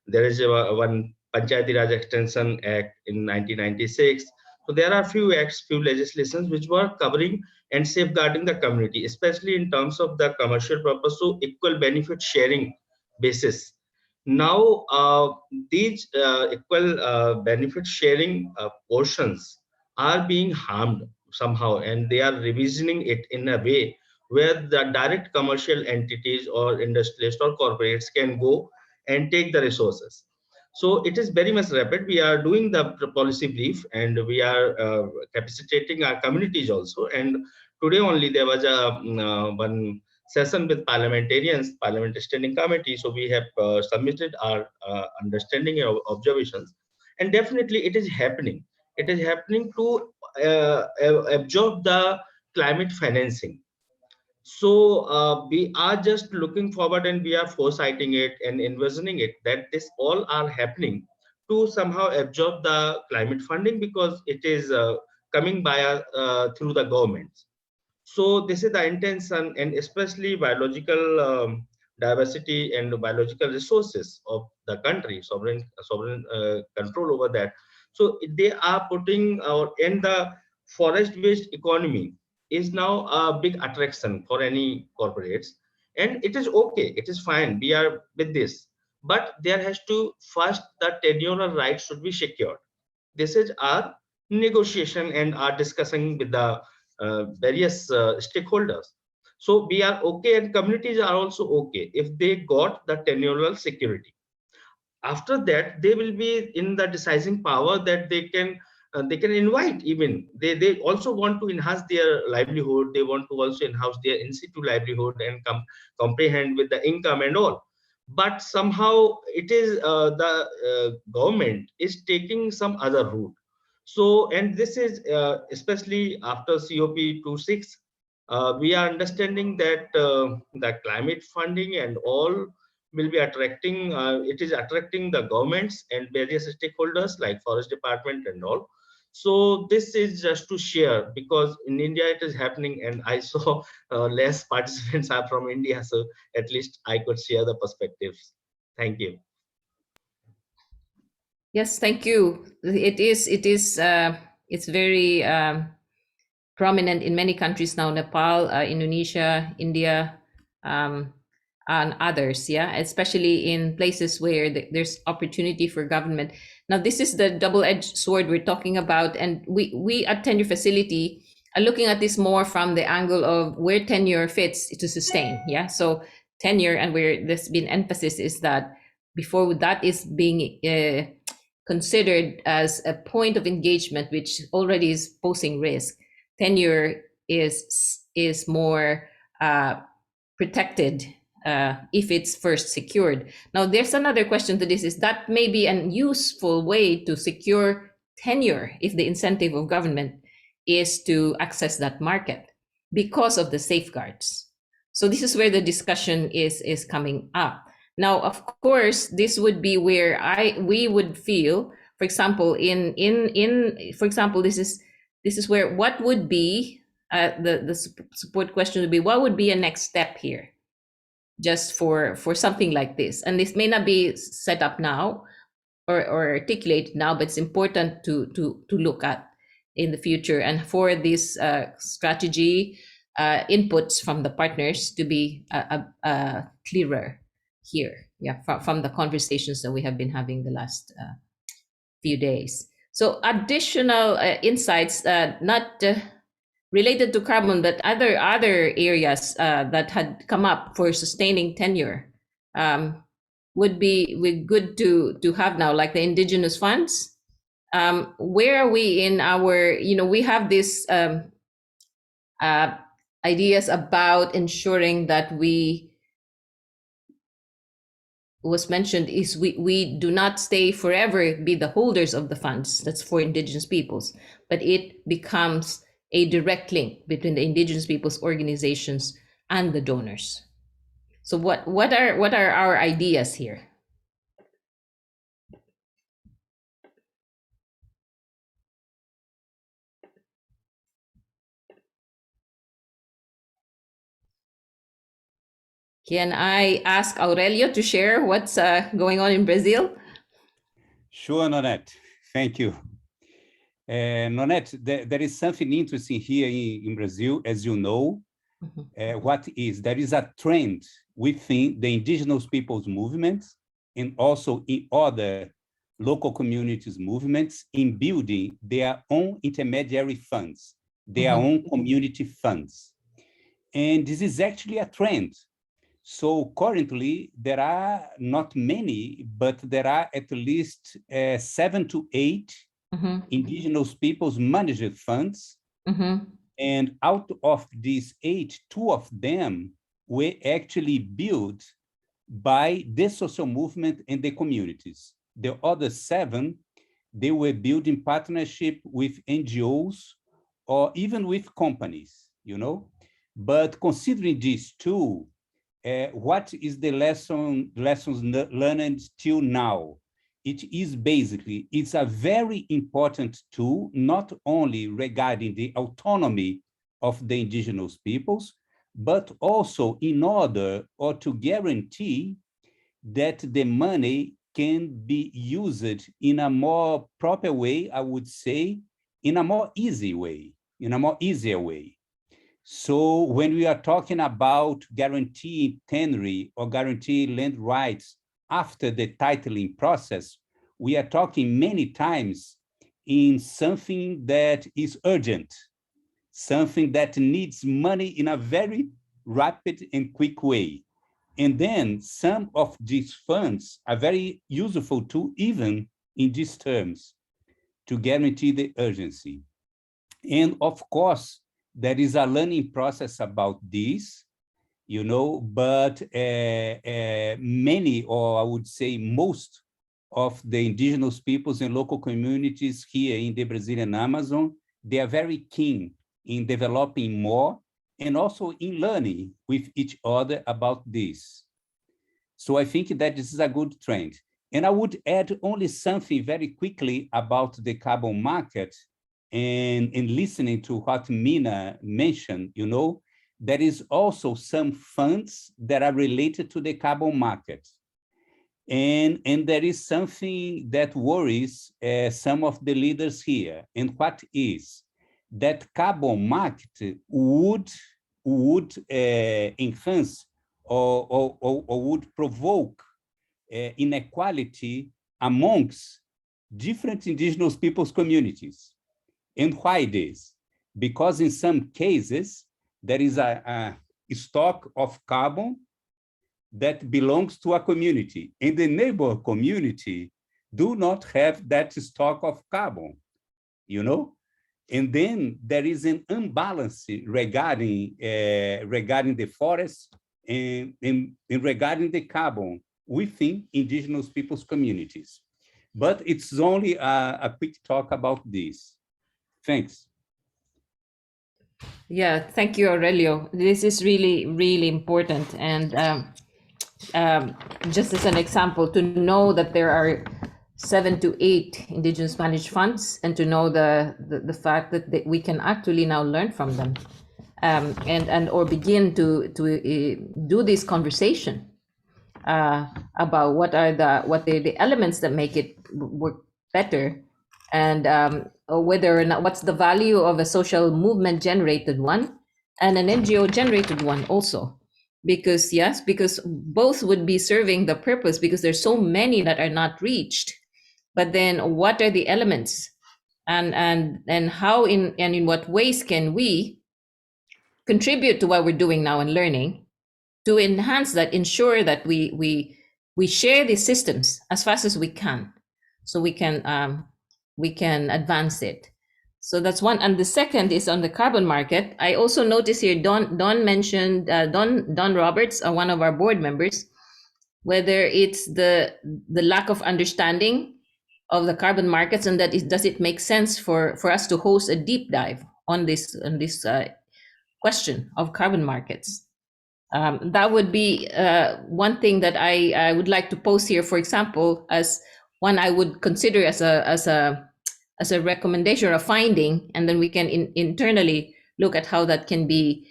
there is one Panchayati Raj Extension Act in 1996. So there are few acts, few legislations which were covering and safeguarding the community, especially in terms of the commercial purpose, so equal benefit sharing basis. Now these equal benefit sharing portions are being harmed somehow, and they are revisioning it in a way where the direct commercial entities or industrialists or corporates can go and take the resources. So it is very much rapid. We are doing the policy brief, and we are capacitating our communities also. And today only there was a one session with parliamentarians, Parliament Standing Committee. So we have submitted our understanding and observations, and definitely it is happening. It is happening to absorb the climate financing. So we are just looking forward, and we are foresighting it and envisioning it, that this all are happening to somehow absorb the climate funding, because it is coming by through the governments. So this is the intention, and especially biological diversity and biological resources of the country, sovereign control over that. So they are putting in the forest-based economy is now a big attraction for any corporates, and it is okay, it is fine, we are with this, but there has to first the tenure rights should be secured. This is our negotiation and our discussing with the various stakeholders. So we are okay, and communities are also okay if they got the tenure security. After that, they will be in the deciding power that they can invite. Even they also want to enhance their livelihood. They want to also enhance their in situ livelihood and comprehend with the income and all. But somehow it is the government is taking some other route. So, and this is especially after COP26, we are understanding that the climate funding and all will be attracting, it is attracting the governments and various stakeholders like forest department and all. So this is just to share, because in India it is happening, and I saw less participants are from India, so at least I could share the perspectives. Thank you. Yes, thank you. It's very prominent in many countries now: Nepal, Indonesia, India, and others. Yeah, especially in places where there's opportunity for government. Now, this is the double-edged sword we're talking about, and we at Tenure Facility are looking at this more from the angle of where tenure fits to sustain. Yeah, so tenure, and where there's been emphasis is that before that is being considered as a point of engagement, which already is posing risk. Tenure is more protected if it's first secured. Now, there's another question to this: is that maybe a useful way to secure tenure if the incentive of government is to access that market because of the safeguards? So this is where the discussion is coming up. Now, of course, this would be where we would feel, for example, for example, this is where what would be the support question would be, what would be a next step here, just for something like this? And this may not be set up now or articulated now, but it's important to look at in the future, and for this strategy inputs from the partners to be clearer here, yeah, from the conversations that we have been having the last few days. So additional insights, not related to carbon, but other areas that had come up for sustaining tenure would be good to have now, like the indigenous funds. Where are we in our, we have this ideas about ensuring that was mentioned is we do not stay forever be the holders of the funds that's for indigenous peoples, but it becomes a direct link between the indigenous peoples organizations and the donors. So what are our ideas here? Can I ask Aurelio to share what's going on in Brazil? Sure, Nonette. Thank you. Nonette, there is something interesting here in Brazil, as you know. There is a trend within the indigenous peoples movements and also in other local communities movements in building their own intermediary funds, their own community funds. And this is actually a trend. So currently, there are not many, but there are at least 7 to 8 indigenous peoples managed funds. And out of these 8, 2 of them were actually built by the social movement and the communities. The other 7, they were built in partnership with NGOs or even with companies, But considering these 2, what is the lessons learned till now? It is basically, it's a very important tool, not only regarding the autonomy of the indigenous peoples, but also in order or to guarantee that the money can be used in a more proper way, I would say, in a more easy way, in a more easier way. So when we are talking about guaranteeing tenure or guarantee land rights after the titling process, we are talking many times in something that is urgent, something that needs money in a very rapid and quick way. And then some of these funds are very useful too, even in these terms, to guarantee the urgency. And of course, there is a learning process about this, you know, but many, or I would say most, of the indigenous peoples and local communities here in the Brazilian Amazon, they are very keen in developing more and also in learning with each other about this. So I think that this is a good trend. And I would add only something very quickly about the carbon market. And in listening to what Mina mentioned, you know, there is also some funds that are related to the carbon market. And there is something that worries some of the leaders here. And what is that carbon market would enhance or would provoke inequality amongst different indigenous peoples communities. And why this? Because in some cases, there is a stock of carbon that belongs to a community, and the neighbor community do not have that stock of carbon, you know? And then there is an imbalance regarding the forest and regarding the carbon within indigenous peoples communities. But it's only a quick talk about this. Thanks. Yeah, thank you, Aurelio. This is really, really important. And just as an example, to know that there are 7 to 8 indigenous managed funds, and to know the fact that we can actually now learn from them, and or begin to do this conversation about what are the elements that make it work better, and or whether or not what's the value of a social movement generated one and an NGO generated one also. Because yes, because both would be serving the purpose, because there's so many that are not reached. But then what are the elements, and how in what ways can we contribute to what we're doing now and learning to enhance that, ensure that we share these systems as fast as we can, so we can advance it. So that's one. And the second is on the carbon market. I also noticed here, Don mentioned, Don Roberts, one of our board members, whether it's the lack of understanding of the carbon markets, and that does it make sense for us to host a deep dive on this question of carbon markets. That would be one thing that I would like to post here, for example, as one I would consider as a recommendation or a finding, and then we can internally look at how that can be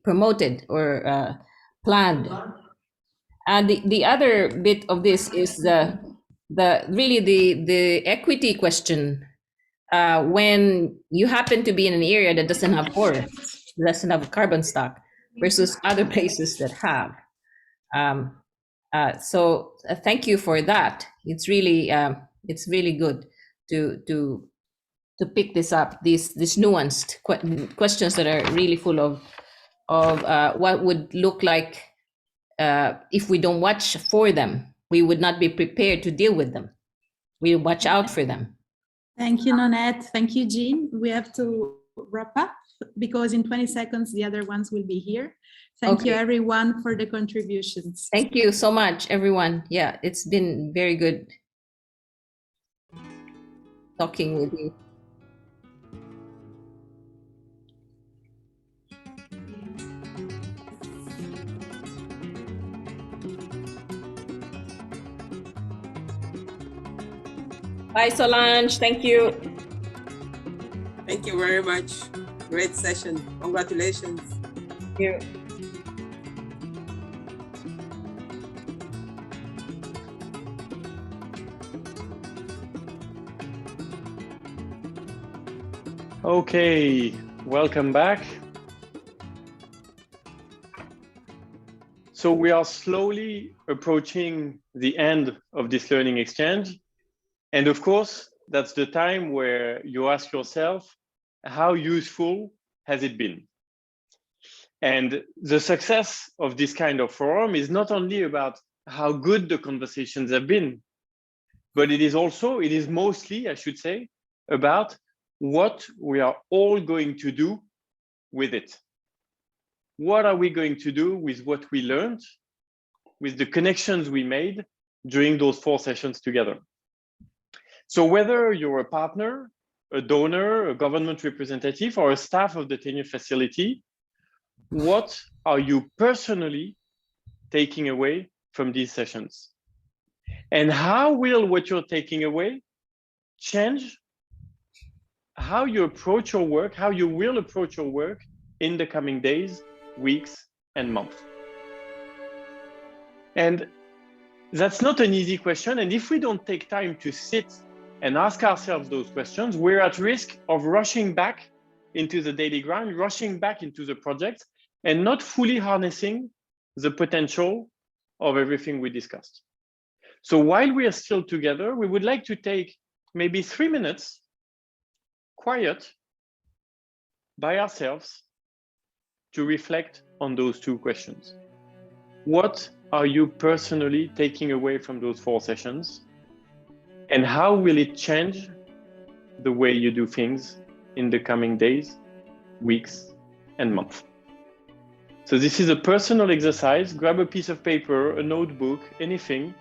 promoted or planned. And the other bit of this is the equity question. When you happen to be in an area that doesn't have forests, doesn't have carbon stock, versus other places that have. So thank you for that. It's really good to pick this up, these nuanced questions that are really full of what would look like if we don't watch for them. We would not be prepared to deal with them. We watch out for them. Thank you, Nonette. Thank you, Jean. We have to wrap up because in 20 seconds, the other ones will be here. Thank you, everyone, for the contributions. Thank you so much, everyone. Yeah, it's been very good talking with you. Bye, Solange. Thank you. Thank you very much. Great session. Congratulations. Thank you. Okay, welcome back. So we are slowly approaching the end of this learning exchange. And of course, that's the time where you ask yourself, how useful has it been? And the success of this kind of forum is not only about how good the conversations have been, but it is mostly, I should say, about what we are all going to do with it. What are we going to do with what we learned, with the connections we made during those 4 sessions together? So whether you're a partner, a donor, a government representative, or a staff of the tenure facility, what are you personally taking away from these sessions? And how will what you're taking away change how you approach your work, how you will approach your work in the coming days, weeks, and months? And that's not an easy question. And if we don't take time to sit and ask ourselves those questions, we're at risk of rushing back into the daily grind, rushing back into the project, and not fully harnessing the potential of everything we discussed. So while we are still together, we would like to take maybe 3 minutes quiet by ourselves to reflect on those 2 questions. What are you personally taking away from those 4 sessions? And how will it change the way you do things in the coming days, weeks, and months? So this is a personal exercise. Grab a piece of paper, a notebook, anything,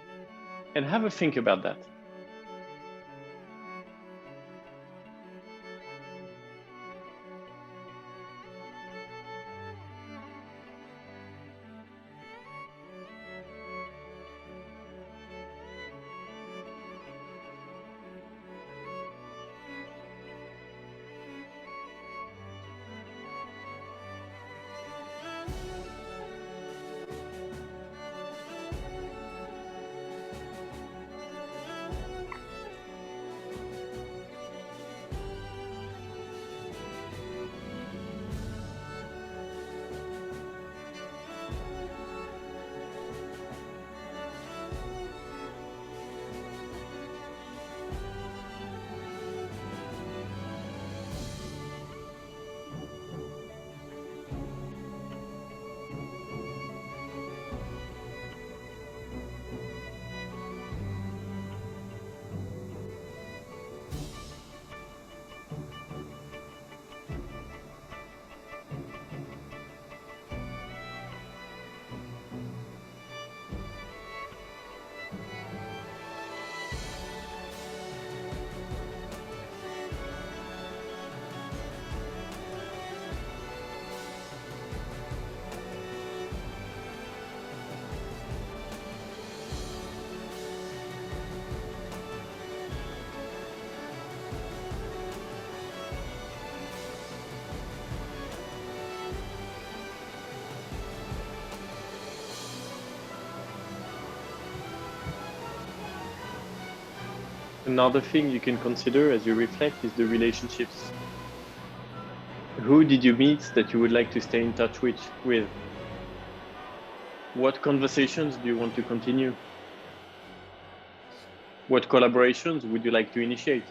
and have a think about that. Another thing you can consider as you reflect is the relationships. Who did you meet that you would like to stay in touch with? What conversations do you want to continue? What collaborations would you like to initiate?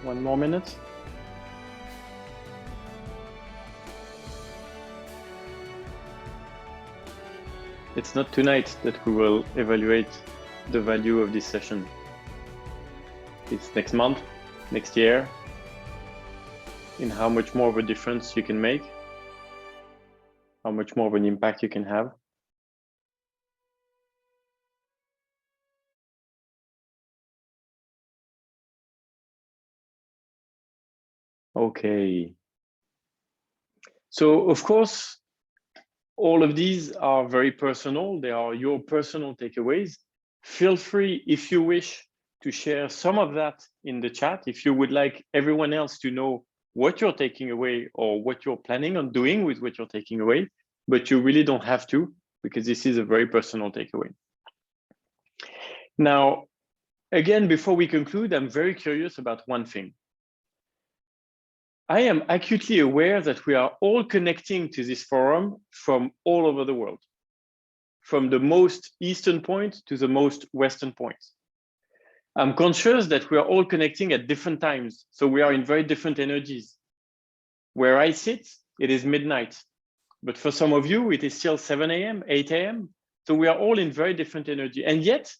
One more minute. It's not tonight that we will evaluate the value of this session. It's next month, next year, in how much more of a difference you can make, how much more of an impact you can have. Okay. So, of course, all of these are very personal. They are your personal takeaways. Feel free, if you wish, to share some of that in the chat. If you would like everyone else to know what you're taking away or what you're planning on doing with what you're taking away, but you really don't have to, because this is a very personal takeaway. Now, again, before we conclude, I'm very curious about one thing. I am acutely aware that we are all connecting to this forum from all over the world, from the most eastern point to the most western point. I'm conscious that we are all connecting at different times, so we are in very different energies. Where I sit, it is midnight, but for some of you, it is still 7 a.m., 8 a.m. So we are all in very different energy, and yet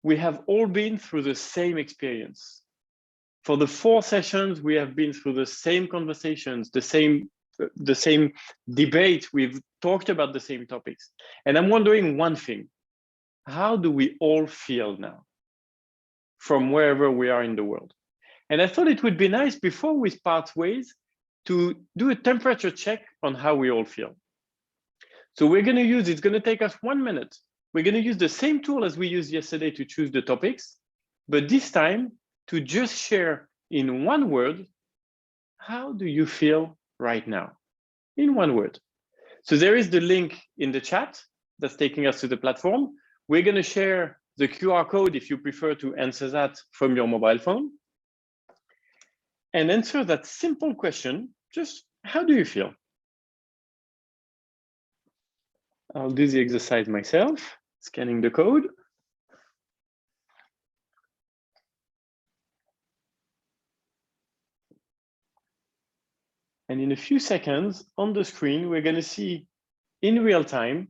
we have all been through the same experience. For the 4 sessions, we have been through the same conversations, the same debate. We've talked about the same topics. And I'm wondering one thing: how do we all feel now from wherever we are in the world? And I thought it would be nice, before we part ways, to do a temperature check on how we all feel. So we're going to use, it's going to take us 1 minute. We're going to use the same tool as we used yesterday to choose the topics, but this time, to just share in one word, how do you feel right now? In one word. So there is the link in the chat that's taking us to the platform. We're going to share the QR code if you prefer to answer that from your mobile phone. And answer that simple question, just how do you feel? I'll do the exercise myself, scanning the code. And in a few seconds on the screen, we're going to see in real time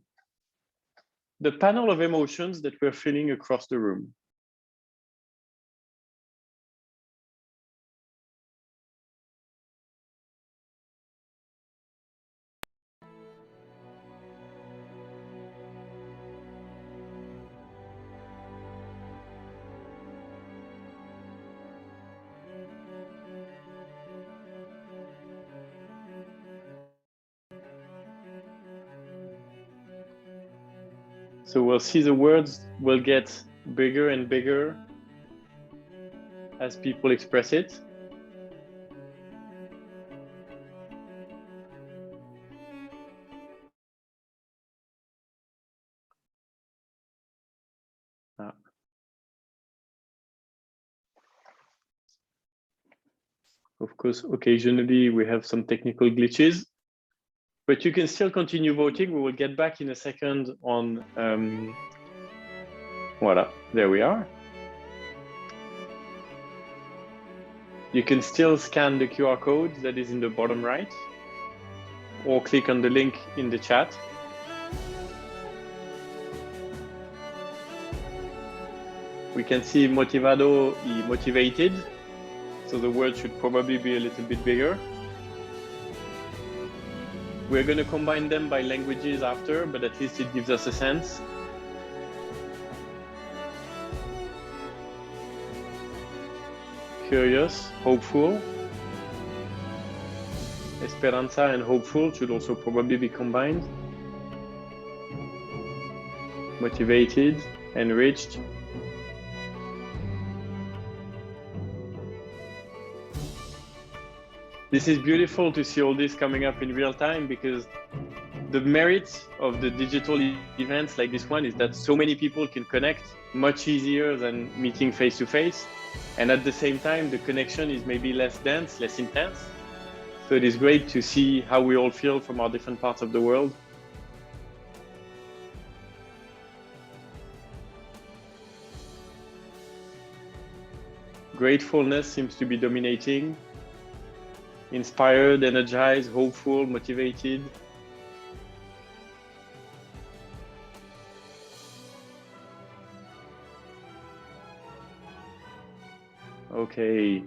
the panel of emotions that we're feeling across the room. So we'll see the words will get bigger and bigger as people express it. Of course, occasionally we have some technical glitches, but you can still continue voting. We will get back in a second on, voila, there we are. You can still scan the QR code that is in the bottom right, or click on the link in the chat. We can see motivado y motivated, so the word should probably be a little bit bigger. We're going to combine them by languages after, but at least it gives us a sense. Curious, hopeful. Esperanza and hopeful should also probably be combined. Motivated, enriched. This is beautiful to see all this coming up in real time, because the merit of the digital events like this one is that so many people can connect much easier than meeting face to face. And at the same time, the connection is maybe less dense, less intense. So it is great to see how we all feel from our different parts of the world. Gratefulness seems to be dominating. Inspired, energized, hopeful, motivated. Okay.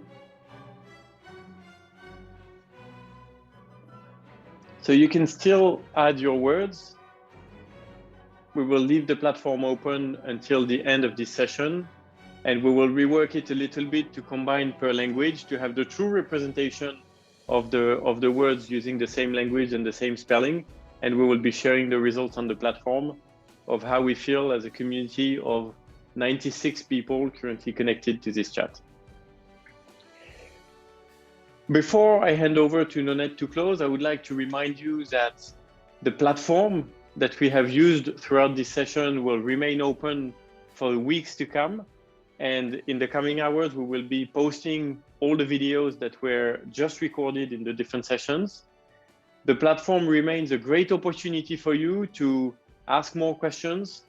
So you can still add your words. We will leave the platform open until the end of this session, and we will rework it a little bit to combine per language to have the true representation of the words using the same language and the same spelling. And we will be sharing the results on the platform of how we feel as a community of 96 people currently connected to this chat. Before I hand over to Nonette to close, I would like to remind you that the platform that we have used throughout this session will remain open for weeks to come. And in the coming hours, we will be posting all the videos that were just recorded in the different sessions. The platform remains a great opportunity for you to ask more questions,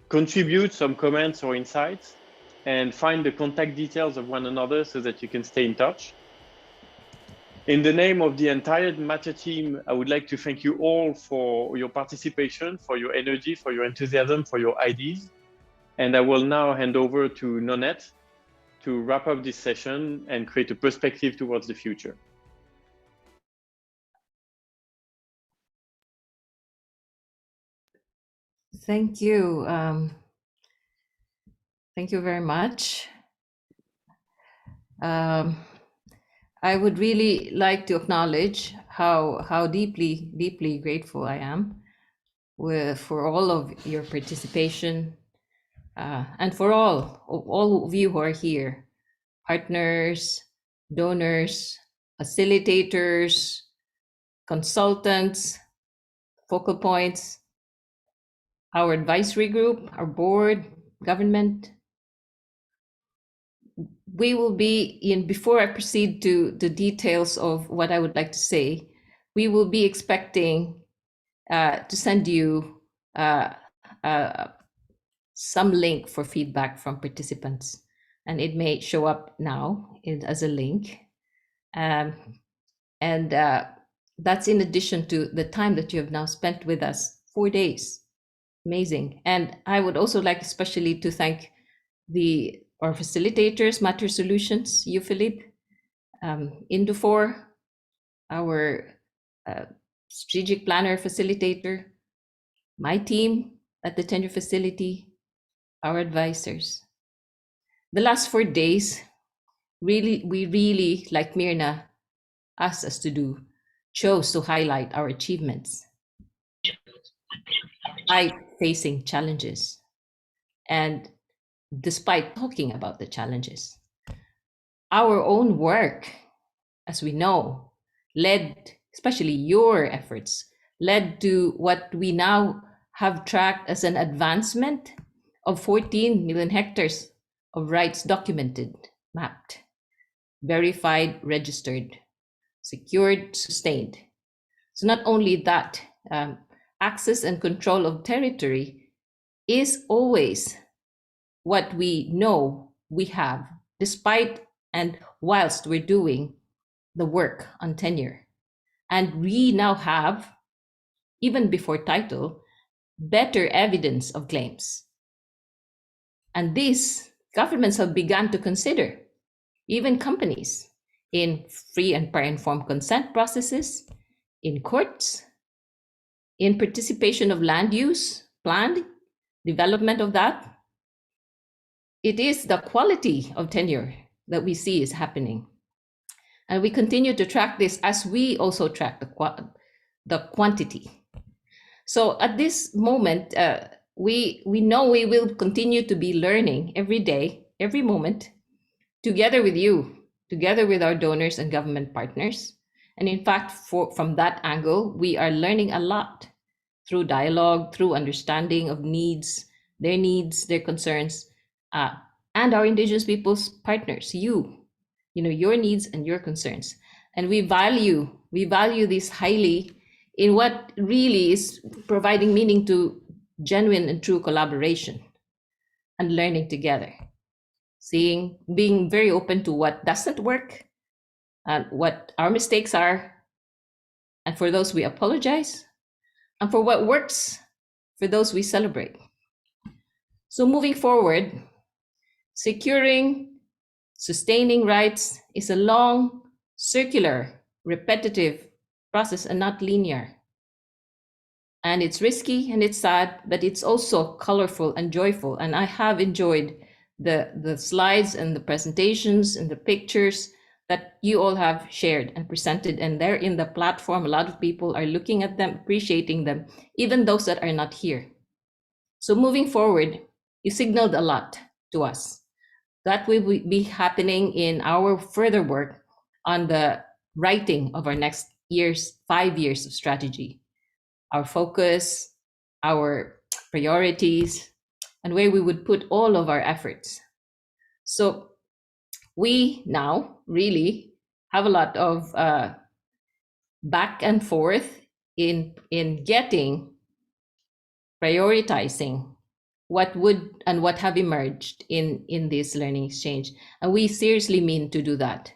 contribute some comments or insights, and find the contact details of one another so that you can stay in touch. In the name of the entire Matter team, I would like to thank you all for your participation, for your energy, for your enthusiasm, for your ideas. And I will now hand over to Nonette to wrap up this session and create a perspective towards the future. Thank you. Thank you very much. I would really like to acknowledge how deeply grateful I am for all of your participation and for all of you who are here, partners, donors, facilitators, consultants, focal points, our advisory group, our board, government. We will be before I proceed to the details of what I would like to say, we will be expecting to send you some link for feedback from participants, and it may show up now as a link. That's in addition to the time that you have now spent with us, 4 days. Amazing. And I would also like especially to thank our facilitators, Matter Solutions, you, Philippe, Indufor, our strategic planner facilitator, my team at the Tenure Facility, our advisors. The last 4 days, we really, like Myrna asked us to do, chose to highlight our achievements by facing challenges. And despite talking about the challenges, our own work, as we know, led, especially your efforts, led to what we now have tracked as an advancement of 14 million hectares of rights documented, mapped, verified, registered, secured, sustained. So not only that, access and control of territory is always what we know we have, despite and whilst we're doing the work on tenure. And we now have, even before title, better evidence of claims. And this, governments have begun to consider, even companies, in free and prior informed consent processes, in courts, in participation of land use, planned development of that. It is the quality of tenure that we see is happening. And we continue to track this as we also track the quantity. So at this moment, we know we will continue to be learning every day, every moment, together with you, together with our donors and government partners. And in fact, from that angle, we are learning a lot through dialogue, through understanding of needs, their concerns, and our Indigenous peoples partners, your needs and your concerns. And we value this highly in what really is providing meaning to genuine and true collaboration and learning together. being very open to what doesn't work and what our mistakes are. And for those we apologize. And for what works, for those we celebrate. So moving forward, securing, sustaining rights is a long, circular, repetitive process and not linear. And it's risky and it's sad, but it's also colorful and joyful. And I have enjoyed the slides and the presentations and the pictures that you all have shared and presented, and they're in the platform. A lot of people are looking at them, appreciating them, even those that are not here. So moving forward, you signaled a lot to us. That will be happening in our further work on the writing of our next 5 years of strategy, our focus, our priorities, and where we would put all of our efforts. So we now really have a lot of back and forth in prioritizing what would and what have emerged in this learning exchange. And we seriously mean to do that.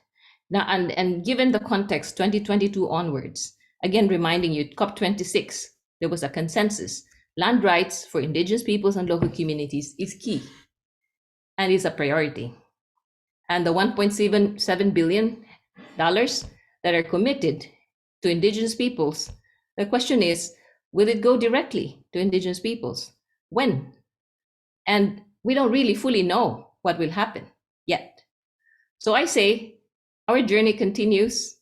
Now, and given the context, 2022 onwards, again, reminding you, COP26, there was a consensus. Land rights for indigenous peoples and local communities is key and is a priority. And the $1.7 billion that are committed to indigenous peoples, the question is, will it go directly to indigenous peoples? When? And we don't really fully know what will happen yet. So I say our journey continues.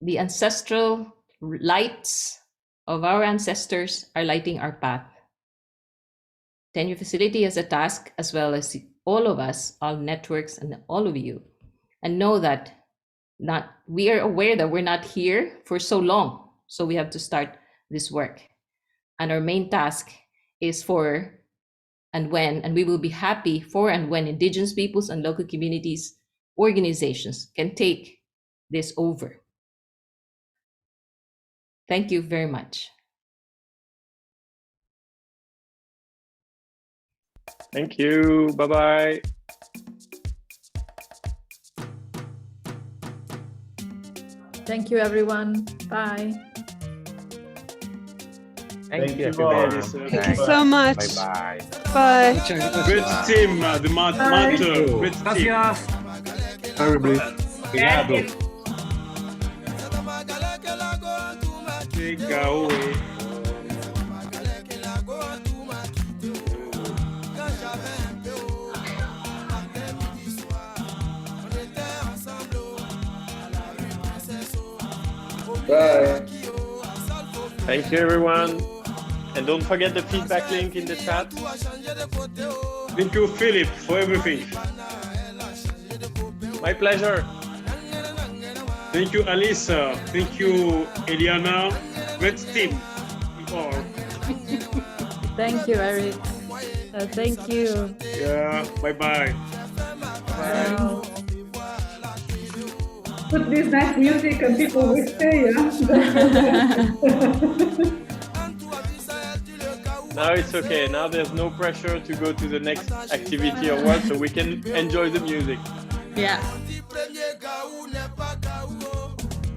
The ancestral lights of our ancestors are lighting our path. Tenure Facility has a task, as well as all of us, all networks, and all of you, and know that we are aware that we're not here for so long. So we have to start this work. And our main task is for and when, and we will be happy for and when indigenous peoples and local communities, organizations can take this over. Thank you very much. Thank you. Bye-bye. Thank you, everyone. Bye. Thank you, all. everybody. Thank you so much. Bye-bye. Bye. Great team, the matter. Great team. Terribly. Obrigado. Take away. Bye. Thank you, everyone. And don't forget the feedback link in the chat. Thank you, Philip, for everything. My pleasure. Thank you, Alisa. Thank you, Eliana. Great team. All. Thank you, Eric. Thank you. Yeah, bye-bye. Bye. Put this nice music and people will stay, Now it's okay. Now there's no pressure to go to the next activity or what, so we can enjoy the music. Yeah.